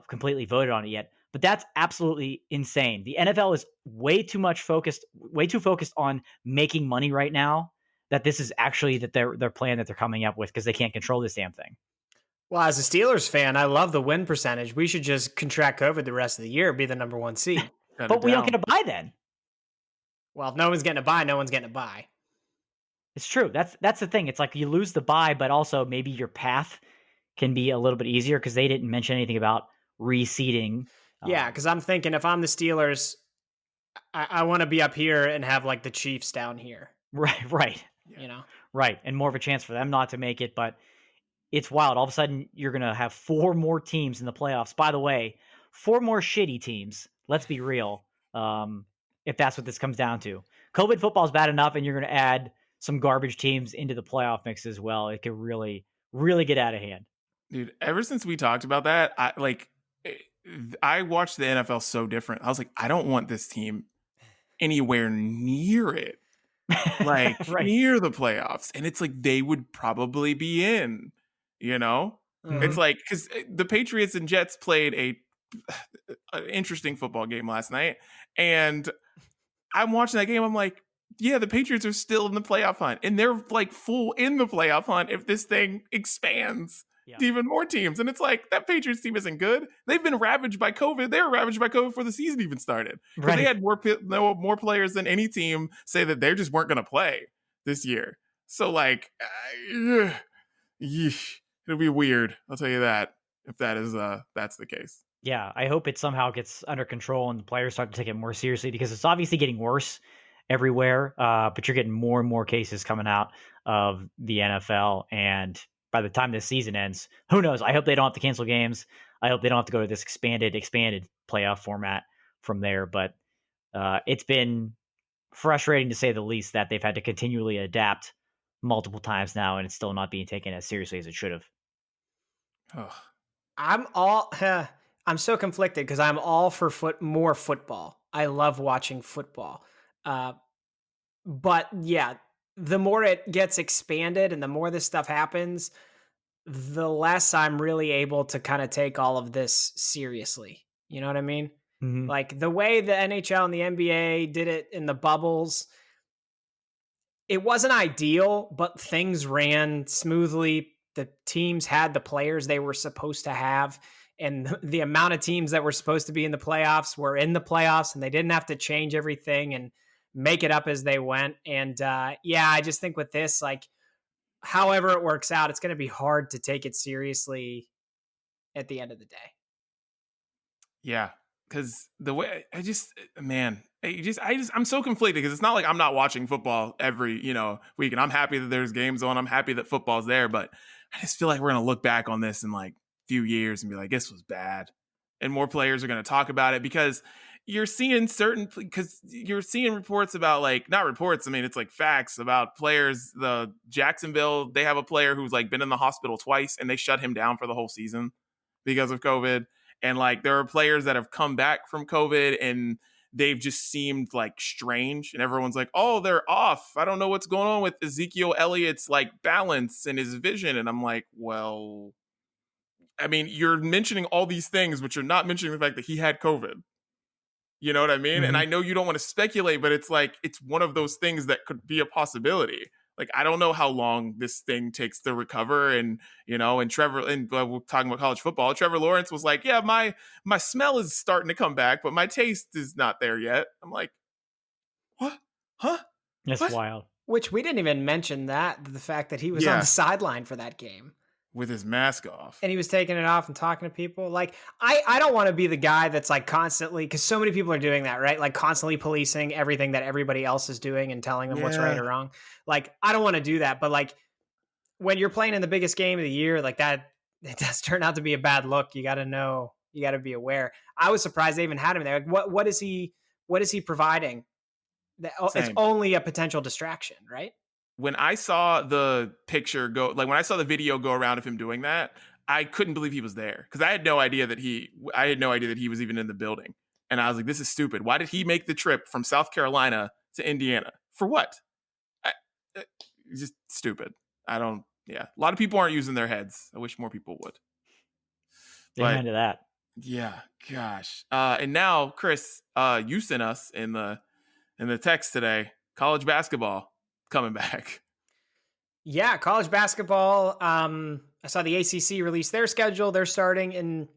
completely voted on it yet, but that's absolutely insane. The NFL is way too focused on making money right now that this is actually their plan that they're coming up with because they can't control this damn thing. Well, as a Steelers fan, I love the win percentage. We should just contract COVID the rest of the year, be the number 1 seed. But we don't get a bye then. Well, if no one's getting a bye, no one's getting a bye. It's true. That's the thing. It's like you lose the bye, but also maybe your path can be a little bit easier because they didn't mention anything about reseeding. Yeah, because I'm thinking if I'm the Steelers, I want to be up here and have like the Chiefs down here. Right. Right. And more of a chance for them not to make it. But it's wild. All of a sudden, you're going to have 4 more teams in the playoffs. By the way, 4 more shitty teams. Let's be real. If that's what this comes down to. COVID football is bad enough, and you're going to add some garbage teams into the playoff mix as well. It could really, really get out of hand. Dude, ever since we talked about that, I watched the NFL so different. I was like, I don't want this team anywhere near it. Like Right. near the playoffs. And it's like they would probably be in, Mm-hmm. It's like, because the Patriots and Jets played an interesting football game last night. And I'm watching that game. I'm like, yeah, the Patriots are still in the playoff hunt. And they're like full in the playoff hunt if this thing expands to even more teams. And it's like, that Patriots team isn't good. They've been ravaged by COVID. They were ravaged by COVID before the season even started. Because they had more players than any team say that they just weren't going to play this year. So like, it'll be weird. I'll tell you that if that's the case. Yeah, I hope it somehow gets under control and the players start to take it more seriously because it's obviously getting worse everywhere. But you're getting more and more cases coming out of the NFL. And by the time this season ends, who knows? I hope they don't have to cancel games. I hope they don't have to go to this expanded playoff format from there. But it's been frustrating to say the least that they've had to continually adapt multiple times now, and it's still not being taken as seriously as it should have. I'm so conflicted because I'm all for more football. I love watching football. But yeah, the more it gets expanded and the more this stuff happens, the less I'm really able to kind of take all of this seriously. You know what I mean? Mm-hmm. Like the way the NHL and the NBA did it in the bubbles, it wasn't ideal, but things ran smoothly. The teams had the players they were supposed to have. And the amount of teams that were supposed to be in the playoffs were in the playoffs, and they didn't have to change everything and make it up as they went. And I just think with this, like, however it works out, it's going to be hard to take it seriously at the end of the day. Yeah, because the way I'm so conflicted because it's not like I'm not watching football every week, and I'm happy that there's games on. I'm happy that football's there, but I just feel like we're gonna look back on this in like few years and be like, this was bad, and more players are going to talk about it because you're seeing because you're seeing reports about like, not reports, I mean, it's like facts about players. The Jacksonville, they have a player who's like been in the hospital twice and they shut him down for the whole season because of COVID. And like there are players that have come back from COVID and they've just seemed like strange. And everyone's like, oh, they're off. I don't know what's going on with Ezekiel Elliott's like balance and his vision. And I'm like, well, I mean, you're mentioning all these things, but you're not mentioning the fact that he had COVID. You know what I mean? Mm-hmm. And I know you don't want to speculate, but it's like, it's one of those things that could be a possibility. Like, I don't know how long this thing takes to recover. And, you know, and Trevor, and we're talking about college football, Trevor Lawrence was like, yeah, my smell is starting to come back, but my taste is not there yet. I'm like, what? Huh? That's what? wild. Which we didn't even mention the fact that he was on the sideline for that game. With his mask off. And he was taking it off and talking to people. Like, I don't want to be the guy that's like constantly, because so many people are doing that, right? Like constantly policing everything that everybody else is doing and telling them what's right or wrong. Like, I don't want to do that. But like when you're playing in the biggest game of the year, like that, it does turn out to be a bad look. You got to know, you got to be aware. I was surprised they even had him there. Like, what is he providing? It's only a potential distraction, right? When I saw the picture go, like when I saw the video go around of him doing that, I couldn't believe he was there because I had no idea that he was even in the building. And I was like, this is stupid. Why did he make the trip from South Carolina to Indiana? For what? Just stupid. A lot of people aren't using their heads. I wish more people would. Amen to that. Yeah, gosh. And now, Chris, you sent us in the text today, college basketball coming back. Yeah, college basketball. I saw the ACC release their schedule. They're starting in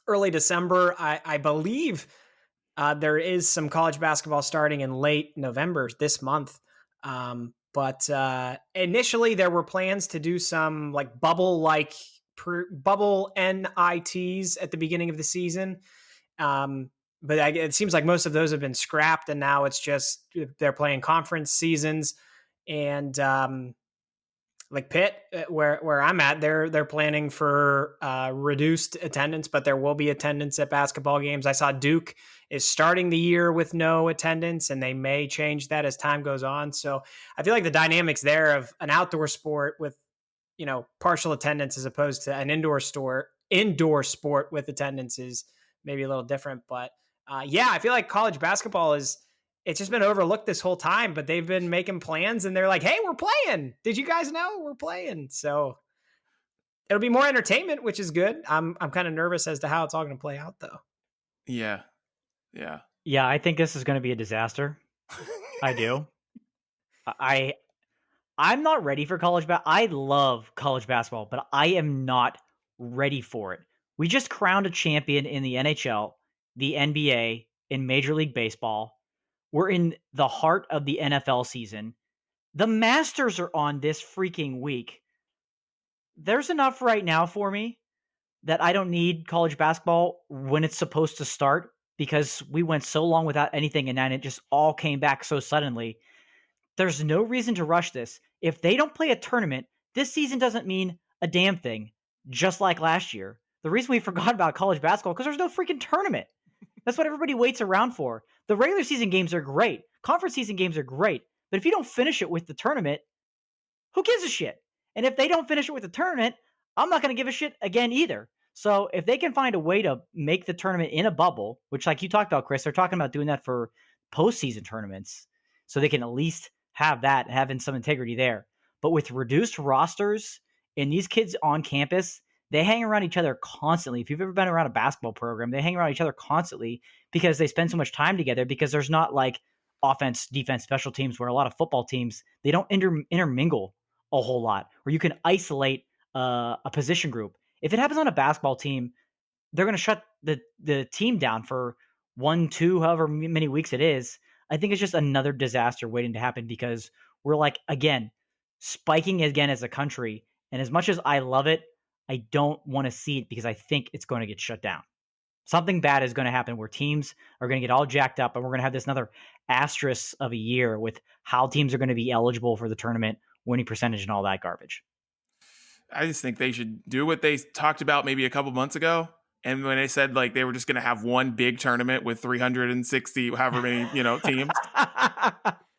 early December. I believe there is some college basketball starting in late November this month. But initially there were plans to do some like bubble NITs at the beginning of the season. But it seems like most of those have been scrapped, and now it's just they're playing conference seasons. And like Pitt, where I'm at, they're planning for reduced attendance, but there will be attendance at basketball games. I saw Duke is starting the year with no attendance, and they may change that as time goes on. So I feel like the dynamics there of an outdoor sport with, you know, partial attendance as opposed to an indoor sport with attendance is maybe a little different. But yeah, I feel like college basketball it's just been overlooked this whole time, but they've been making plans and they're like, hey, we're playing. Did you guys know we're playing? So it'll be more entertainment, which is good. I'm kind of nervous as to how it's all going to play out though. Yeah. Yeah, I think this is going to be a disaster. I do. I'm not ready for college basketball. I love college basketball, but I am not ready for it. We just crowned a champion in the NHL, the NBA, in Major League Baseball. We're in the heart of the NFL season. The Masters are on this freaking week. There's enough right now for me that I don't need college basketball when it's supposed to start, because we went so long without anything and then it just all came back so suddenly. There's no reason to rush this. If they don't play a tournament, this season doesn't mean a damn thing, just like last year. The reason we forgot about college basketball because there's no freaking tournament. That's what everybody waits around for. The regular season games are great. Conference season games are great. But if you don't finish it with the tournament, who gives a shit? And if they don't finish it with the tournament, I'm not going to give a shit again either. So if they can find a way to make the tournament in a bubble, which like you talked about, Chris, they're talking about doing that for postseason tournaments, so they can at least have that, having some integrity there. But with reduced rosters and these kids on campus, they hang around each other constantly. If you've ever been around a basketball program, they hang around each other constantly because they spend so much time together, because there's not like offense, defense, special teams where a lot of football teams, they don't intermingle a whole lot, where you can isolate a position group. If it happens on a basketball team, they're going to shut the team down for 1, 2, however many weeks it is. I think it's just another disaster waiting to happen, because we're like, again, spiking again as a country. And as much as I love it, I don't want to see it because I think it's going to get shut down. Something bad is going to happen where teams are going to get all jacked up, and we're going to have this another asterisk of a year with how teams are going to be eligible for the tournament, winning percentage, and all that garbage. I just think they should do what they talked about maybe a couple months ago. And when they said like they were just going to have one big tournament with 360, however many, teams,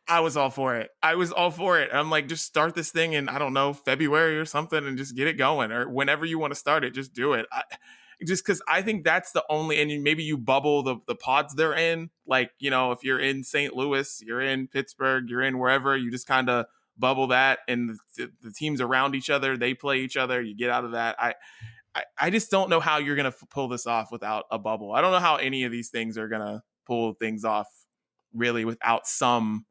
I was all for it. I'm like, just start this thing in, I don't know, February or something and just get it going, or whenever you want to start it, just do it. Just because I think that's the only, and maybe you bubble the pods they're in. Like, if you're in St. Louis, you're in Pittsburgh, you're in wherever, you just kind of bubble that, and the teams around each other, they play each other, you get out of that. I just don't know how you're going to pull this off without a bubble. I don't know how any of these things are going to pull things off really without some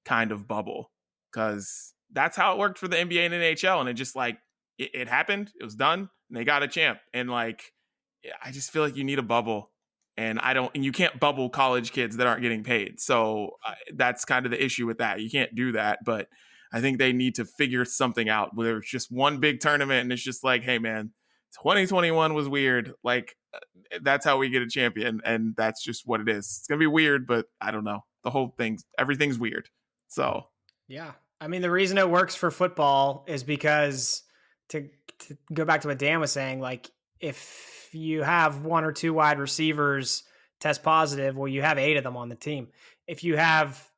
kind of bubble, because that's how it worked for the NBA and NHL. And it just like, it happened, it was done, and they got a champ. And like, I just feel like you need a bubble, and you can't bubble college kids that aren't getting paid. So that's kind of the issue with that. You can't do that, but I think they need to figure something out where it's just one big tournament and it's just like, hey man, 2021 was weird. Like, that's how we get a champion, and that's just what it is. It's gonna be weird, but I don't know. Everything's weird. So yeah, I mean, the reason it works for football is because to go back to what Dan was saying, like if you have one or two wide receivers test positive, well, you have 8 of them on the team. If you have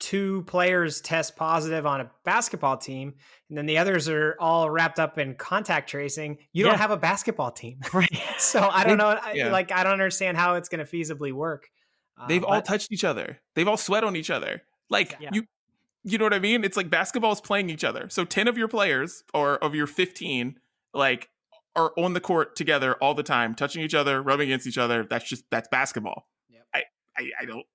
2 players test positive on a basketball team, and then the others are all wrapped up in contact tracing, you don't have a basketball team. Right. So I don't know. I don't understand how it's going to feasibly work. They've all touched each other. They've all sweat on each other. Like you know what I mean? It's like basketball is playing each other. So 10 of your players, or of your 15, like, are on the court together all the time, touching each other, rubbing against each other. That's basketball. Yep. I don't.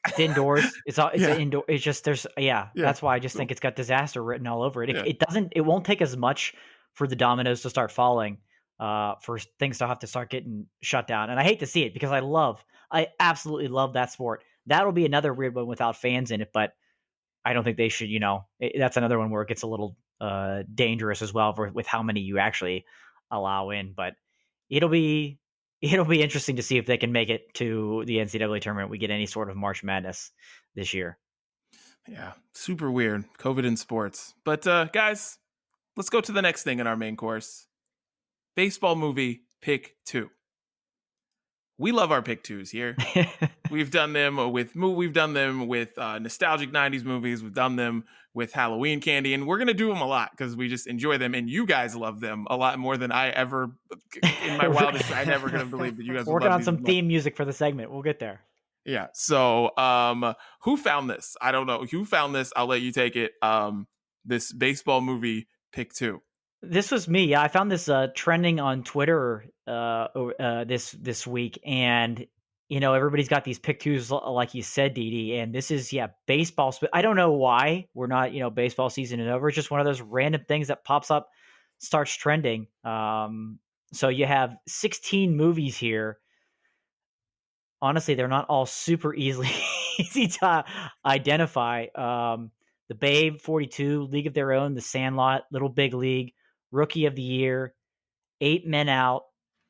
It's indoors. It's indoor. It's just that's why I just think it's got disaster written all over it. It won't take as much for the dominoes to start falling, for things to have to start getting shut down. And I hate to see it, because I absolutely love that sport. That'll be another weird one without fans in it, but I don't think they should. That's another one where it gets a little dangerous as well with how many you actually allow in. But it'll be interesting to see if they can make it to the NCAA tournament. We get any sort of March Madness this year. Yeah, super weird. COVID in sports. But guys, let's go to the next thing in our main course. Baseball movie pick 2. We love our pick 2s here. We've done them with nostalgic 90s movies. We've done them with Halloween candy, and we're going to do them a lot because we just enjoy them, and you guys love them a lot more than I ever, in my wildest, I never going to believe that you guys working on some theme music for the segment. We'll get there. Yeah. So who found this? I don't know. Who found this? I'll let you take it. This baseball movie pick 2. This was me. I found this trending on Twitter this week, and everybody's got these pick 2s, like you said, DD. And this is baseball. I don't know why we're not. Baseball season is over. It's just one of those random things that pops up, starts trending. So you have 16 movies here. Honestly, they're not all super easy to identify. The Babe, 42, League of Their Own, The Sandlot, Little Big League, Rookie of the Year, 8 Men Out,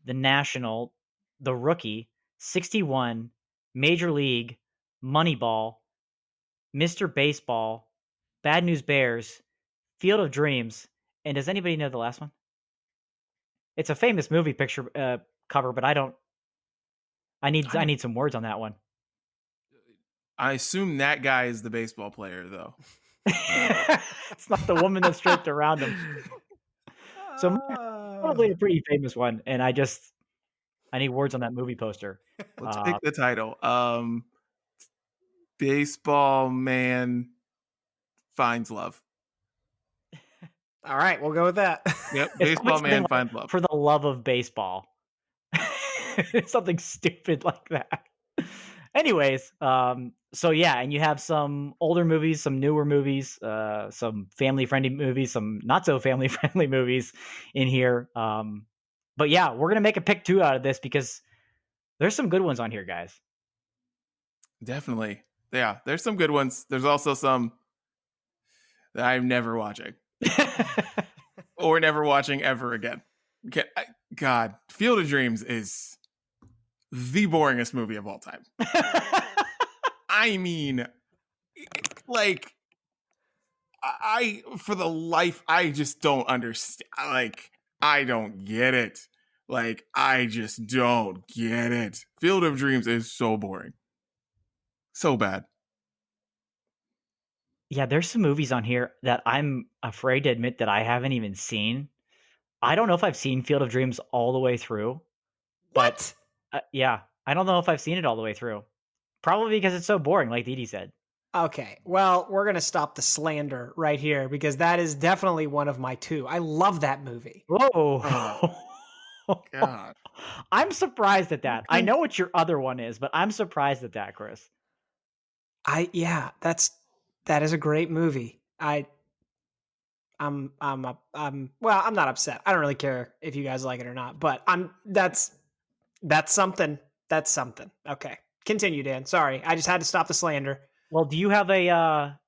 The National, The Rookie, 61, Major League, Moneyball, Mr. Baseball, Bad News Bears, Field of Dreams, and does anybody know the last one? It's a famous movie picture cover, but I need some words on that one. I assume that guy is the baseball player, though. It's not the woman that's draped around him. So probably a pretty famous one, and I need words on that movie poster. Let's pick the title. Baseball Man Finds Love. All right, we'll go with that. Yep, Baseball Man Finds Love. For the love of baseball. Something stupid like that. Anyways, so yeah, and you have some older movies, some newer movies, some family-friendly movies, some not-so-family-friendly movies in here. But yeah, we're going to make a pick 2 out of this because there's some good ones on here, guys. Definitely. Yeah, there's some good ones. There's also some that I'm never watching. Or never watching ever again. God, Field of Dreams is the boringest movie of all time. I mean, like, for the life, I just don't understand. Like, I don't get it. Like, I just don't get it. Field of Dreams is so boring. So bad. Yeah, there's some movies on here that I'm afraid to admit that I haven't even seen. I don't know if I've seen Field of Dreams all the way through. What? Yeah, I don't know if I've seen it all the way through. Probably because it's so boring, like Dee Dee said. Okay, well, we're going to stop the slander right here because that is definitely one of my 2. I love that movie. Whoa. God. I'm surprised at that. I know what your other one is, but I'm surprised at that, Chris. That is a great movie. I'm well, I'm not upset. I don't really care if you guys like it or not, but that's something. That's something. Okay. Continue, Dan. Sorry. I just had to stop the slander. Well, do you have a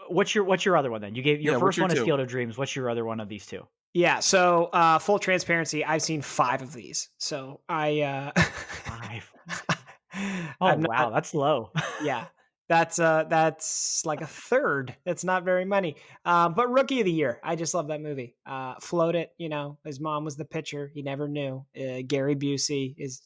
what's your other one then? You gave your first one is 2? Field of Dreams. What's your other one of these 2? Yeah, so full transparency, I've seen 5 of these. So I 5. Oh, wow, that's low. Yeah. That's like a third. That's not very many. But Rookie of the Year, I just love that movie. Float It, his mom was the pitcher. He never knew. Gary Busey is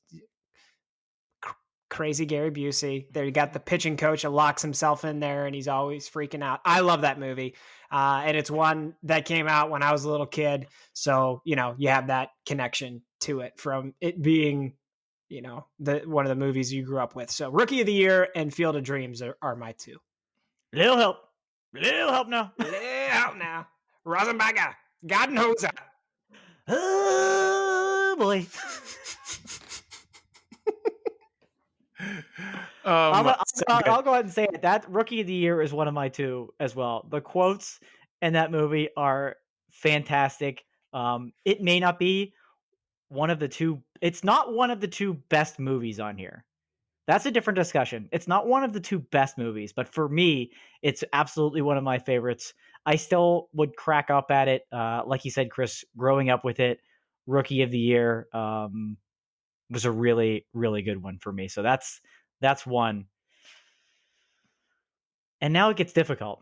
crazy Gary Busey. There you got the pitching coach that locks himself in there and he's always freaking out. I love that movie. And it's one that came out when I was a little kid. So, you have that connection to it from it being, one of the movies you grew up with. So Rookie of the Year and Field of Dreams are my 2. Little help now. Little help now. Rosenbacher, Gardenhoser. Oh, boy. I'll go ahead and say it. That Rookie of the Year is one of my 2 as well. The quotes in that movie are fantastic. It may not be one of the 2. It's not one of the 2 best movies on here. That's a different discussion. It's not one of the 2 best movies, but for me, it's absolutely one of my favorites. I still would crack up at it. Like you said, Chris, growing up with it, Rookie of the Year was a really, really good one for me. So that's one. And now it gets difficult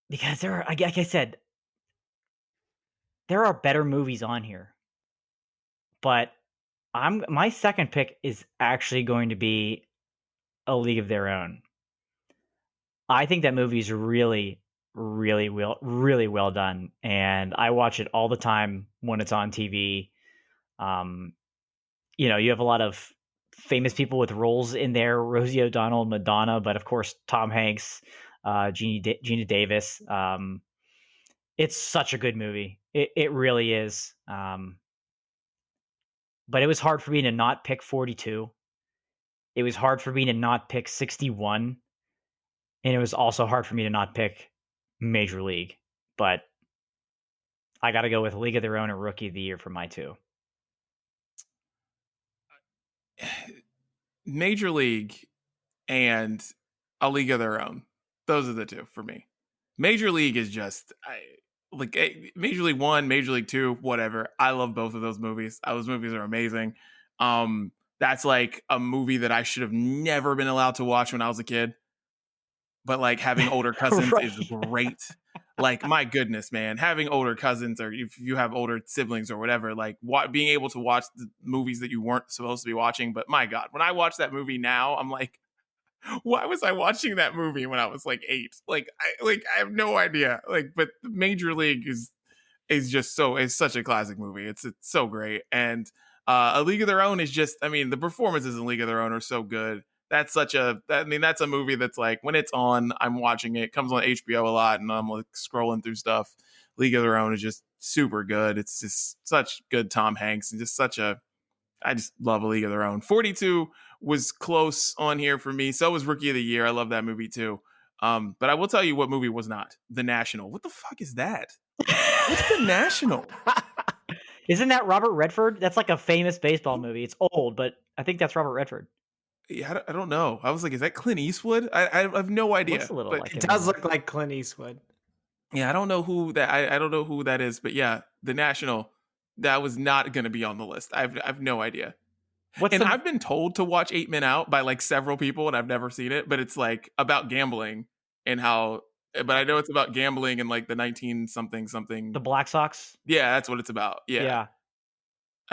because there are, like I said, there are better movies on here. But my second pick is actually going to be A League of Their Own. I think that movie is really, really well done, and I watch it all the time when it's on TV. You have a lot of famous people with roles in there: Rosie O'Donnell, Madonna, but of course Tom Hanks, Gina Davis. It's such a good movie. It really is. But it was hard for me to not pick 42. It was hard for me to not pick 61. And it was also hard for me to not pick Major League. But I got to go with League of Their Own and Rookie of the Year for my 2. Major League and A League of Their Own. Those are the 2 for me. Major League is just... Major League 1, Major League 2, whatever. I love both of those movies. Those movies are amazing. That's like a movie that I should have never been allowed to watch when I was a kid. But like having older cousins Right. is great. Like, my goodness, man, having older cousins, or if you have older siblings or whatever, like being able to watch the movies that you weren't supposed to be watching. But my God, when I watch that movie now, I'm like, why was I watching that movie when I was like 8? I have no idea. But Major League is just it's such a classic movie. It's so great. And A League of Their Own is just, the performances in League of Their Own are so good. That's that's a movie that's like, when it's on, I'm watching it. It comes on HBO a lot, and I'm like scrolling through stuff. League of Their Own is just super good. It's just such good Tom Hanks, and just I just love A League of Their Own. 42 was close on here for me. So was Rookie of the Year. I love that movie too. But I will tell you what movie was not. The National. What the fuck is that? What's The National? Isn't that Robert Redford? That's like a famous baseball movie. It's old, but I think that's Robert Redford. Yeah, I don't know. I was like, is that Clint Eastwood? I have no idea. Looks a little like it does look like Clint Eastwood. Yeah, I don't know who that. I don't know who that is, but yeah, The National. That was not going to be on the list. I've no idea. I've been told to watch 8 Men Out by like several people, and I've never seen it. But it's like about gambling and how. But I know it's about gambling and like the 19 something. The Black Sox. Yeah, that's what it's about. Yeah.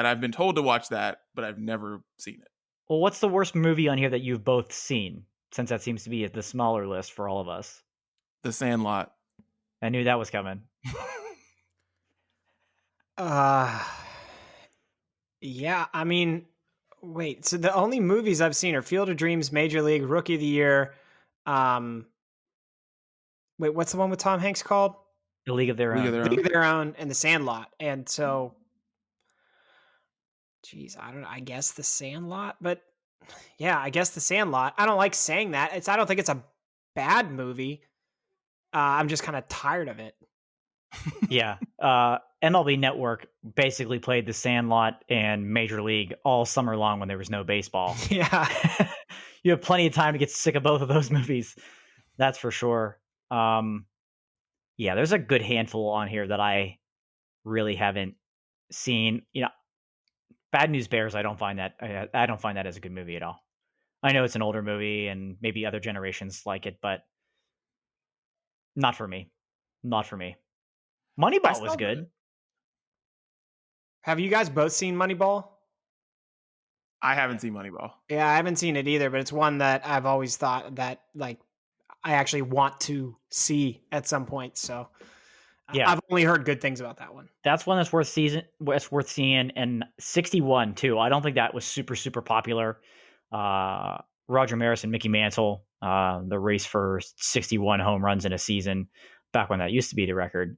and I've been told to watch that, but I've never seen it. Well, what's the worst movie on here that you've both seen? Since that seems to be the smaller list for all of us. The Sandlot. I knew that was coming. Yeah, I mean, wait. So the only movies I've seen are Field of Dreams, Major League, Rookie of the Year. Wait, what's the one with Tom Hanks called? The League of Their Own. League of Their Own and The Sandlot. And so, geez, I don't know. I guess The Sandlot, but yeah, I guess The Sandlot. I don't like saying that. I don't think it's a bad movie. I'm just kind of tired of it. Yeah. MLB Network basically played The Sandlot and Major League all summer long when there was no baseball. Yeah. You have plenty of time to get sick of both of those movies. That's for sure. Yeah, there's a good handful on here that I really haven't seen. You know, Bad News Bears, I don't find that as a good movie at all. I know it's an older movie and maybe other generations like it, but not for me. Not for me. Moneyball was good. Have you guys both seen Moneyball? I haven't seen Moneyball. Yeah, I haven't seen it either, but it's one that I've always thought that like I actually want to see at some point. So yeah, I've only heard good things about that one. That's one that's worth seeing. And 61 too. I don't think that was super, super popular. Roger Maris and Mickey Mantle, the race for 61 home runs in a season back when that used to be the record.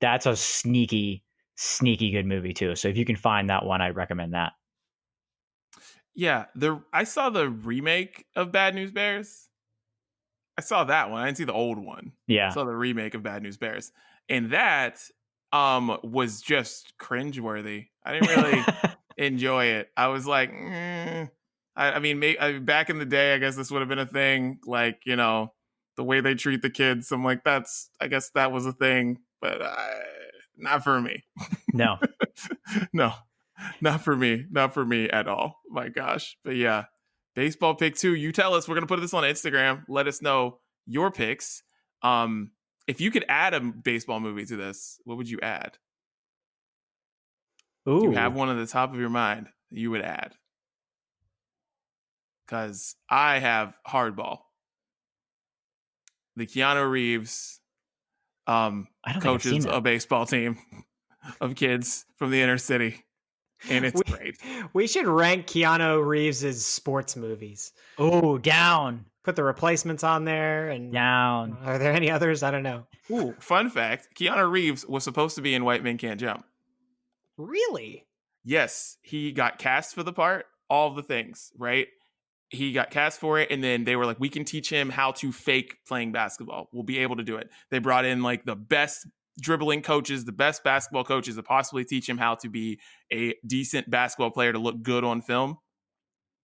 That's a sneaky good movie too. So if you can find that one, I'd recommend that. Yeah, I saw the remake of Bad News Bears. I saw that one. I didn't see the old one. Yeah. I saw the remake of Bad News Bears. And that was just cringeworthy. I didn't really enjoy it. I was like, I mean, back in the day, I guess this would have been a thing. Like, you know, the way they treat the kids. I'm like, I guess that was a thing, but not for me. No. No, not for me. Not for me at all. My gosh. But yeah, baseball pick 2. You tell us. We're going to put this on Instagram. Let us know your picks. If you could add a baseball movie to this, what would you add? Ooh. Do you have one at the top of your mind that you would add? Because I have Hardball. The Keanu Reeves coaches a baseball team of kids from the inner city. And it's great. We should rank Keanu Reeves' sports movies. Oh, down. Put the replacements on there. And down. Are there any others? I don't know. Ooh, fun fact. Keanu Reeves was supposed to be in White Men Can't Jump. Really? Yes. He got cast for the part. All the things, right? He got cast for it. And then they were like, we can teach him how to fake playing basketball. We'll be able to do it. They brought in like the best dribbling coaches, the best basketball coaches to possibly teach him how to be a decent basketball player to look good on film.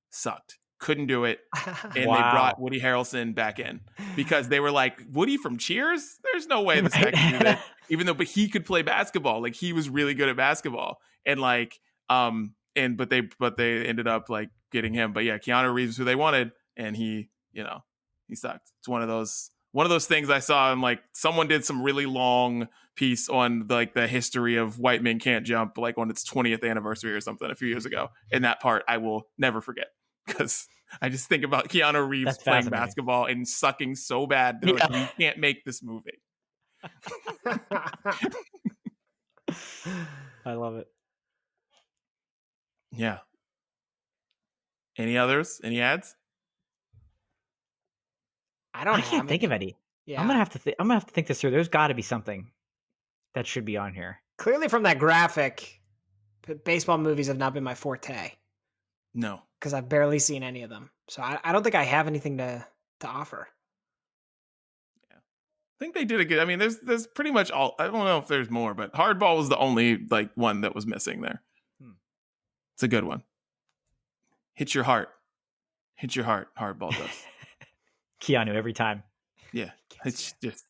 Sucked. Couldn't do it. And they brought Woody Harrelson back in because they were like, Woody from Cheers? There's no way this guy can do that. But he could play basketball. Like he was really good at basketball. And like, but they ended up like getting him. But yeah, Keanu Reeves is who they wanted. And he sucked. It's one of those things I saw, and like someone did some really long piece on like the history of White Men Can't Jump, like on its 20th anniversary or something a few years ago. And that part I will never forget because I just think about Keanu Reeves playing basketball and sucking so bad that like, we can't make this movie. I love it. Yeah. Any others? Any ads? I can't think of any. Yeah. I'm gonna have to think this through. There's got to be something that should be on here. Clearly, from that graphic, baseball movies have not been my forte. No, because I've barely seen any of them. So I don't think I have anything to offer. Yeah, I think they did a good. I mean, there's pretty much all. I don't know if there's more, but Hardball was the only like one that was missing there. It's a good one. Hit your heart. Hardball does. Keanu every time. Yeah, it's just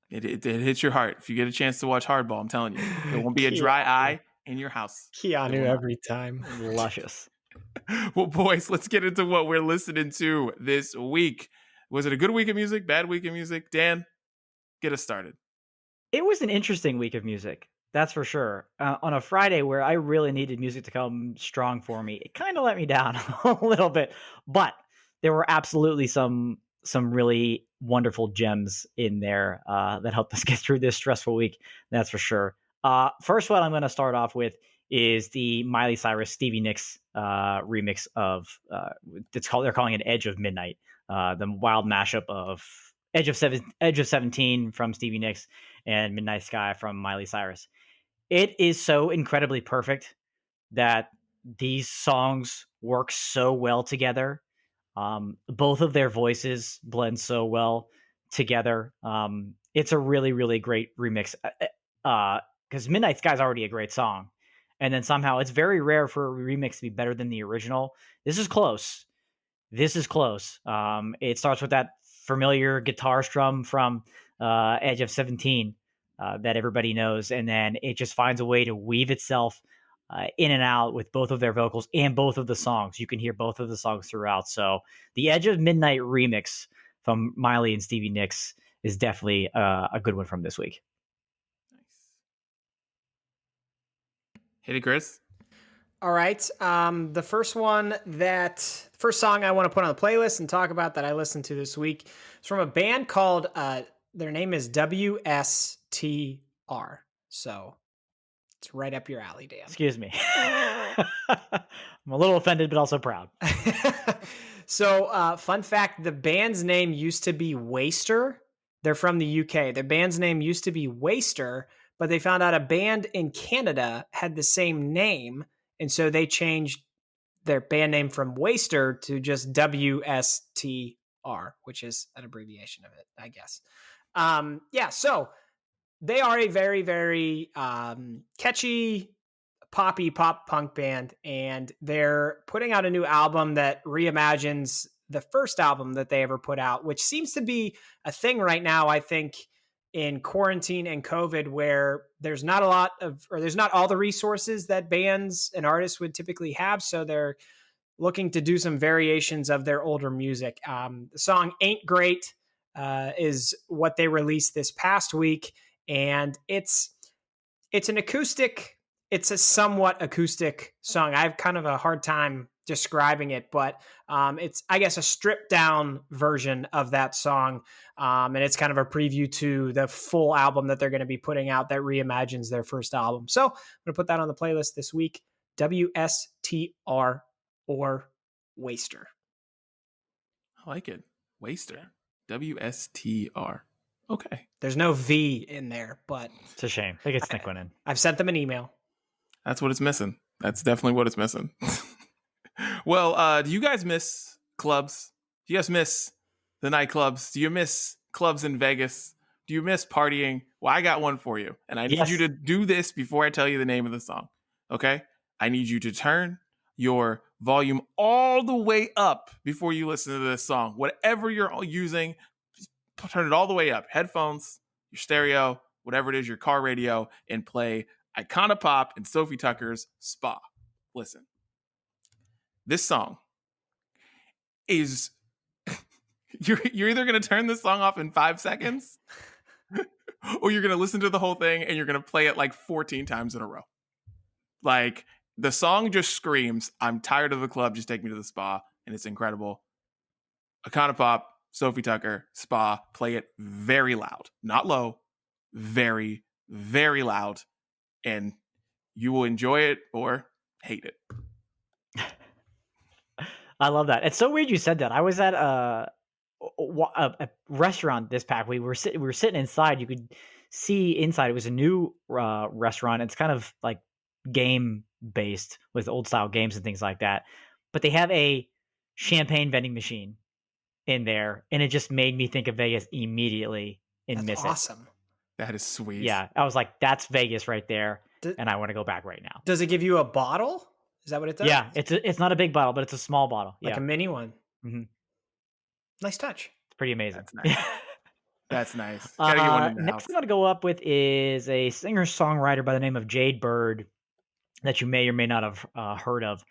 it hits your heart. If you get a chance to watch Hardball, I'm telling you, there won't be a dry eye in your house. Keanu every time. Luscious. Well, boys, let's get into what we're listening to this week. Was it a good week of music? Bad week of music? Dan, get us started. It was an interesting week of music. That's for sure. On a Friday where I really needed music to come strong for me, it kind of let me down a little bit. But there were absolutely some really wonderful gems in there that helped us get through this stressful week. That's for sure. First one I'm going to start off with is the Miley Cyrus Stevie Nicks remix of they're calling it Edge of Midnight, the wild mashup of Edge of 17 from Stevie Nicks and Midnight Sky from Miley Cyrus. It is so incredibly perfect that these songs work so well together. Both of their voices blend so well together. It's a really, really great remix. Because Midnight Sky is already a great song, and then somehow it's very rare for a remix to be better than the original. This is close. It starts with that familiar guitar strum from Edge of 17 that everybody knows, and then it just finds a way to weave itself in and out with both of their vocals and both of the songs. You can hear both of the songs throughout. So the Edge of Midnight remix from Miley and Stevie Nicks is definitely a good one from this week. Nice. Hit it, Chris. All right. The first song I want to put on the playlist and talk about that I listened to this week is from a band called, their name is WSTR. So it's right up your alley, Dan. Excuse me. I'm a little offended, but also proud. So, fun fact, the band's name used to be Waster. They're from the UK. Their band's name used to be Waster, but they found out a band in Canada had the same name. And so they changed their band name from Waster to just WSTR, which is an abbreviation of it, I guess. So they are a very, very catchy poppy pop punk band, and they're putting out a new album that reimagines the first album that they ever put out, which seems to be a thing right now, I think, in quarantine and COVID, where there's not all the resources that bands and artists would typically have. So they're looking to do some variations of their older music. The song Ain't Great is what they released this past week. And it's a somewhat acoustic song. I have kind of a hard time describing it, but it's, I guess, a stripped down version of that song. And it's kind of a preview to the full album that they're going to be putting out that reimagines their first album. So I'm going to put that on the playlist this week. WSTR or Waster. I like it. Waster. WSTR. Okay. There's no V in there, but it's a shame. They could sneak one in. I've sent them an email. That's what it's missing. That's definitely what it's missing. Well, do you guys miss clubs? Do you guys miss the nightclubs? Do you miss clubs in Vegas? Do you miss partying? Well, I got one for you. And I need you to do this before I tell you the name of the song. Okay? I need you to turn your volume all the way up before you listen to this song. Whatever you're using, turn it all the way up. Headphones, your stereo, whatever it is, your car radio, and play Icona Pop and Sophie Tucker's Spa. Listen. This song is... You're either going to turn this song off in 5 seconds or you're going to listen to the whole thing and you're going to play it like 14 times in a row. Like, the song just screams, I'm tired of the club, just take me to the spa, and it's incredible. Icona Pop, Sophie Tucker, Spa, play it very loud. Not low, very, very loud, and you will enjoy it or hate it. I love that. It's so weird you said that. I was at a restaurant this past week. We were sitting inside. You could see inside. It was a new restaurant. It's kind of like game based with old style games and things like that. But they have a champagne vending machine in there, and it just made me think of Vegas immediately and miss awesome. That is sweet. Yeah, I was like, that's Vegas right there, and I want to go back right now. Does it give you a bottle? Is that what it does? Yeah, it's not a big bottle, but it's a small bottle. Like a mini one. Mm-hmm. Nice touch. It's pretty amazing. That's nice. That's nice. Gotta get one in the next house. I'm going to go up with is a singer-songwriter by the name of Jade Bird that you may or may not have heard of.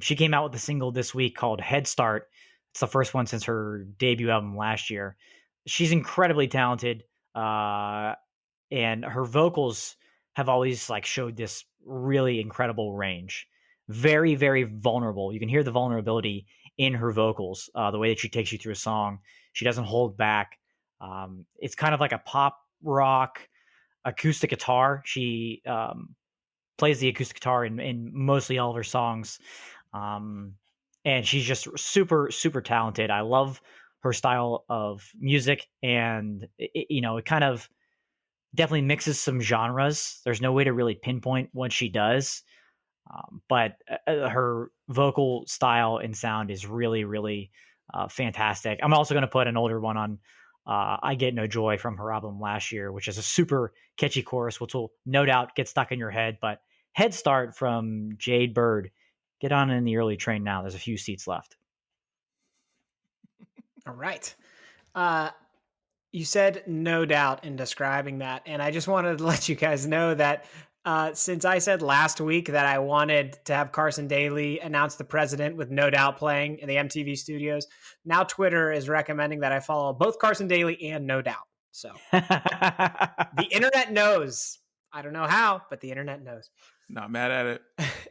She came out with a single this week called Head Start. It's the first one since her debut album last year. She's incredibly talented, and her vocals have always like showed this really incredible range. Very, very vulnerable. You can hear the vulnerability in her vocals, the way that she takes you through a song. She doesn't hold back. It's kind of like a pop rock acoustic guitar. She plays the acoustic guitar in mostly all of her songs. And she's just super, super talented. I love her style of music, and it kind of definitely mixes some genres. There's no way to really pinpoint what she does, but her vocal style and sound is really, really fantastic. I'm also going to put an older one on I Get No Joy from her album last year, which is a super catchy chorus, which will no doubt get stuck in your head. But Head Start from Jade Bird. Get on in the early train now. There's a few seats left. All right. You said no doubt in describing that. And I just wanted to let you guys know that since I said last week that I wanted to have Carson Daly announce the president with No Doubt playing in the MTV studios, now Twitter is recommending that I follow both Carson Daly and No Doubt. So the internet knows. I don't know how, but the internet knows. Not mad at it.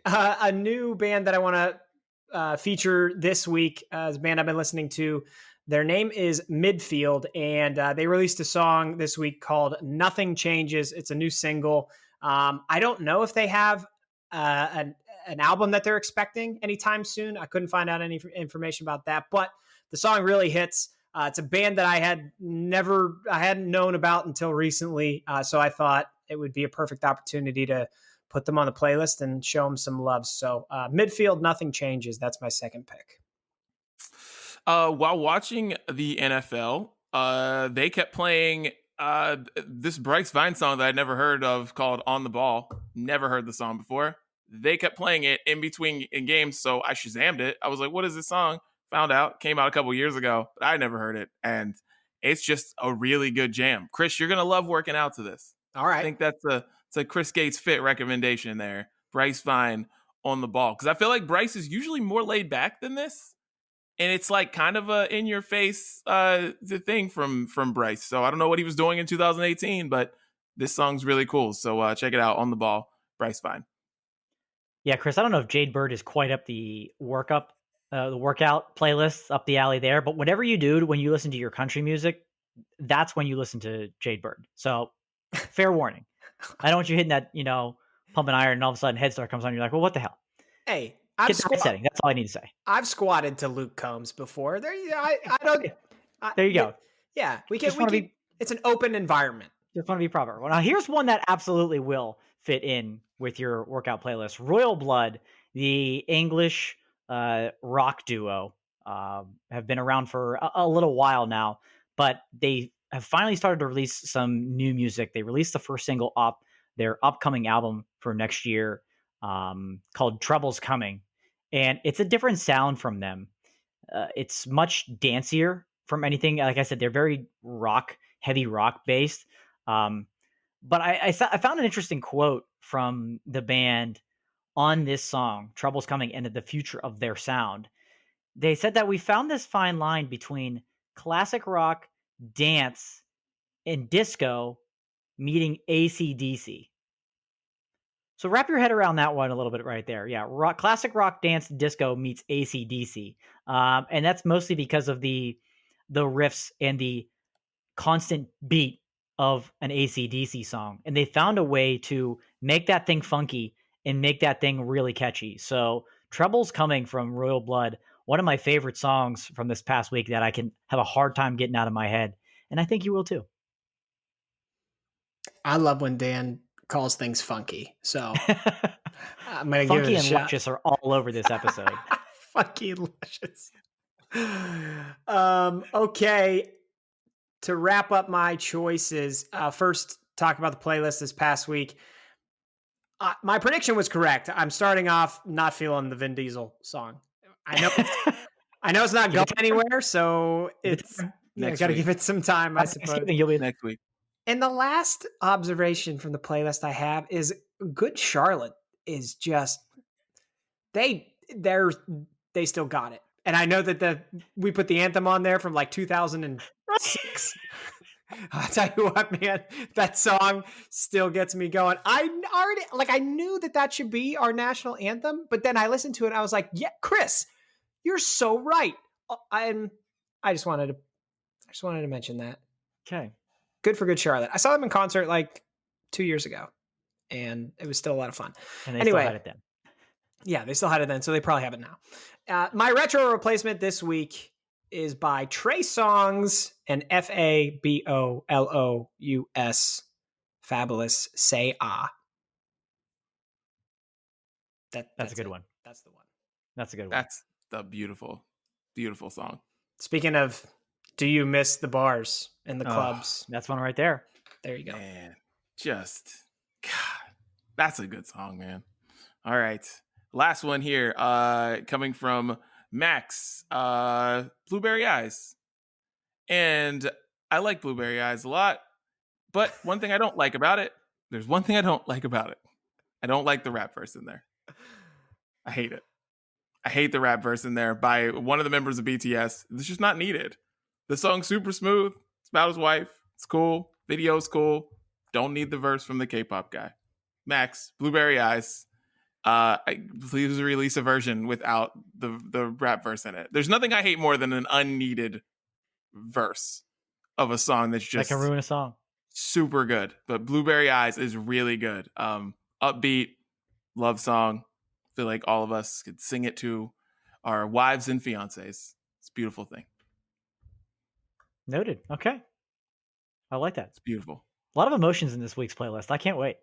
A new band that I want to feature this week is a band I've been listening to. Their name is Midfield, and they released a song this week called Nothing Changes. It's a new single. I don't know if they have an album that they're expecting anytime soon. I couldn't find out any information about that, but the song really hits. It's a band that I hadn't known about until recently, so I thought it would be a perfect opportunity to put them on the playlist and show them some love. So Midfield, Nothing Changes. That's my second pick. While watching the NFL, they kept playing this Bryce Vine song that I'd never heard of called On the Ball. Never heard the song before. They kept playing it in between in games, so I Shazammed it. I was like, what is this song? Found out. Came out a couple years ago, but I never heard it. And it's just a really good jam. Chris, you're going to love working out to this. All right. I think it's a Chris Gates fit recommendation there. Bryce Vine, On the Ball. Because I feel like Bryce is usually more laid back than this. And it's like kind of a in-your-face thing from Bryce. So I don't know what he was doing in 2018, but this song's really cool. So check it out, On the Ball, Bryce Vine. Yeah, Chris, I don't know if Jade Bird is quite up the workout playlists up the alley there, but whatever you do when you listen to your country music, that's when you listen to Jade Bird. So fair warning. I don't want you hitting that, pumping iron, and all of a sudden Head Start comes on. You're like, well, what the hell? Hey, setting. That's all I need to say. I've squatted to Luke Combs before. There, I don't. There you go. Yeah, we can. It's an open environment. Just want to be proper. Well, now here's one that absolutely will fit in with your workout playlist. Royal Blood, the English rock duo, have been around for a little while now, but they have finally started to release some new music. They released the first single off their upcoming album for next year, called Trouble's Coming. And it's a different sound from them. It's much dancier from anything. Like I said, they're very heavy rock based. But I found an interesting quote from the band on this song, Trouble's Coming, and the future of their sound. They said that we found this fine line between classic rock, dance, and disco meeting AC/DC. So wrap your head around that one a little bit right there. Yeah, classic rock, dance, disco meets AC/DC. And that's mostly because of the riffs and the constant beat of an AC/DC song. And they found a way to make that thing funky and make that thing really catchy. So Trouble's Coming from Royal Blood, one of my favorite songs from this past week that I can have a hard time getting out of my head. And I think you will too. I love when Dan calls things funky. So I'm going to give it a shot. Funky and luscious are all over this episode. Funky and luscious. Okay. To wrap up my choices, first talk about the playlist this past week. My prediction was correct. I'm starting off not feeling the Vin Diesel song. I know it's not going anywhere, so it's got to give it some time, I suppose. You'll be next week. And the last observation from the playlist I have is Good Charlotte is just they still got it. And I know that we put the anthem on there from like 2006. I'll tell you what, man, that song still gets me going. I knew that should be our national anthem, but then I listened to it and I was like, yeah, Chris, you're so right. And I just wanted to mention that. Okay. Good for Good Charlotte. I saw them in concert like 2 years ago, and it was still a lot of fun. And they Anyway, still had it then. Yeah, they still had it then, so they probably have it now. My retro replacement this week is by Trey Songz and Fabulous. Fabulous. Say Ah. That's a good one. That's the one. That's a good one. That's the beautiful, beautiful song. Speaking of, do you miss the bars and the clubs? That's one right there. There you go. Man, God, that's a good song, man. All right. Last one here, coming from Max, Blueberry Eyes. And I like Blueberry Eyes a lot, but one thing I don't like about it, there's one thing I don't like about it. I don't like the rap verse in there. I hate it. I hate the rap verse in there by one of the members of BTS. It's just not needed. The song's super smooth. It's about his wife. It's cool. Video's cool. Don't need the verse from the K-pop guy. Max, Blueberry Eyes. Please release a version without the rap verse in it. There's nothing I hate more than an unneeded verse of a song that's just that can ruin a song. Super good. But Blueberry Eyes is really good. Upbeat, love song. Feel like all of us could sing it to our wives and fiancés. It's a beautiful thing. Noted. Okay. I like that. It's beautiful. A lot of emotions in this week's playlist. I can't wait.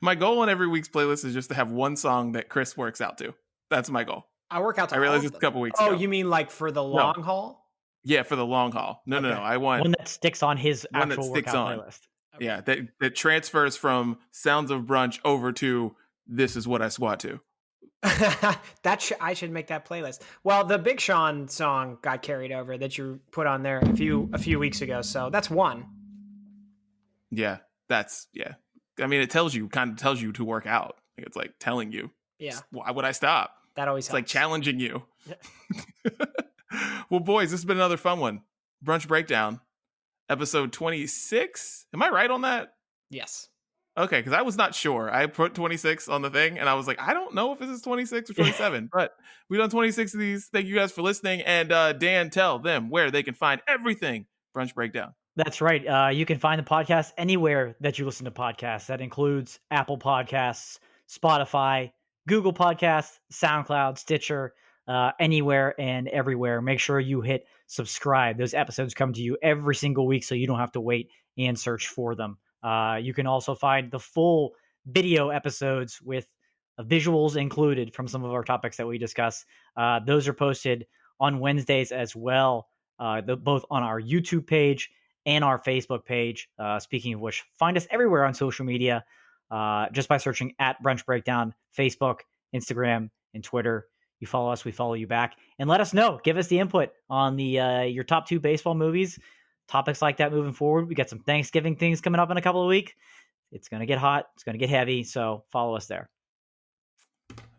My goal on every week's playlist is just to have one song that Chris works out to. That's my goal. I work out to I realized this a couple weeks ago. Oh, you mean like for the long haul? Yeah, for the long haul. No. I want one that sticks on his actual workout playlist. Okay. Yeah, that transfers from Sounds of Brunch over to This Is What I Squat To. I should make that playlist. Well, the Big Sean song got carried over that you put on there a few weeks ago, so that's one. Yeah, I mean, it kind of tells you to work out. It's like telling you. Yeah. Why would I stop? That always It's helps. like challenging you. Yeah. Well, boys, this has been another fun one. Brunch Breakdown, episode 26. Am I right on that? Yes. Okay, because I was not sure. I put 26 on the thing, and I was like, I don't know if this is 26 or 27, but we've done 26 of these. Thank you guys for listening. And Dan, tell them where they can find everything Brunch Breakdown. That's right. You can find the podcast anywhere that you listen to podcasts. That includes Apple Podcasts, Spotify, Google Podcasts, SoundCloud, Stitcher, anywhere and everywhere. Make sure you hit subscribe. Those episodes come to you every single week, so you don't have to wait and search for them. You can also find the full video episodes with visuals included from some of our topics that we discuss. Those are posted on Wednesdays as well, both on our YouTube page and our Facebook page. Speaking of which, find us everywhere on social media just by searching at Brunch Breakdown, Facebook, Instagram, and Twitter. You follow us, we follow you back. And let us know. Give us the input on the your top 2 baseball movies. Topics like that moving forward. We got some Thanksgiving things coming up in a couple of weeks. It's going to get hot. It's going to get heavy. So follow us there.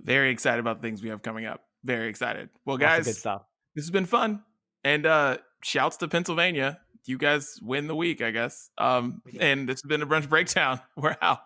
Very excited about the things we have coming up. Very excited. Well, Lots of guys, good stuff. This has been fun. And shouts to Pennsylvania. You guys win the week, I guess. And this has been a Brunch Breakdown. We're out.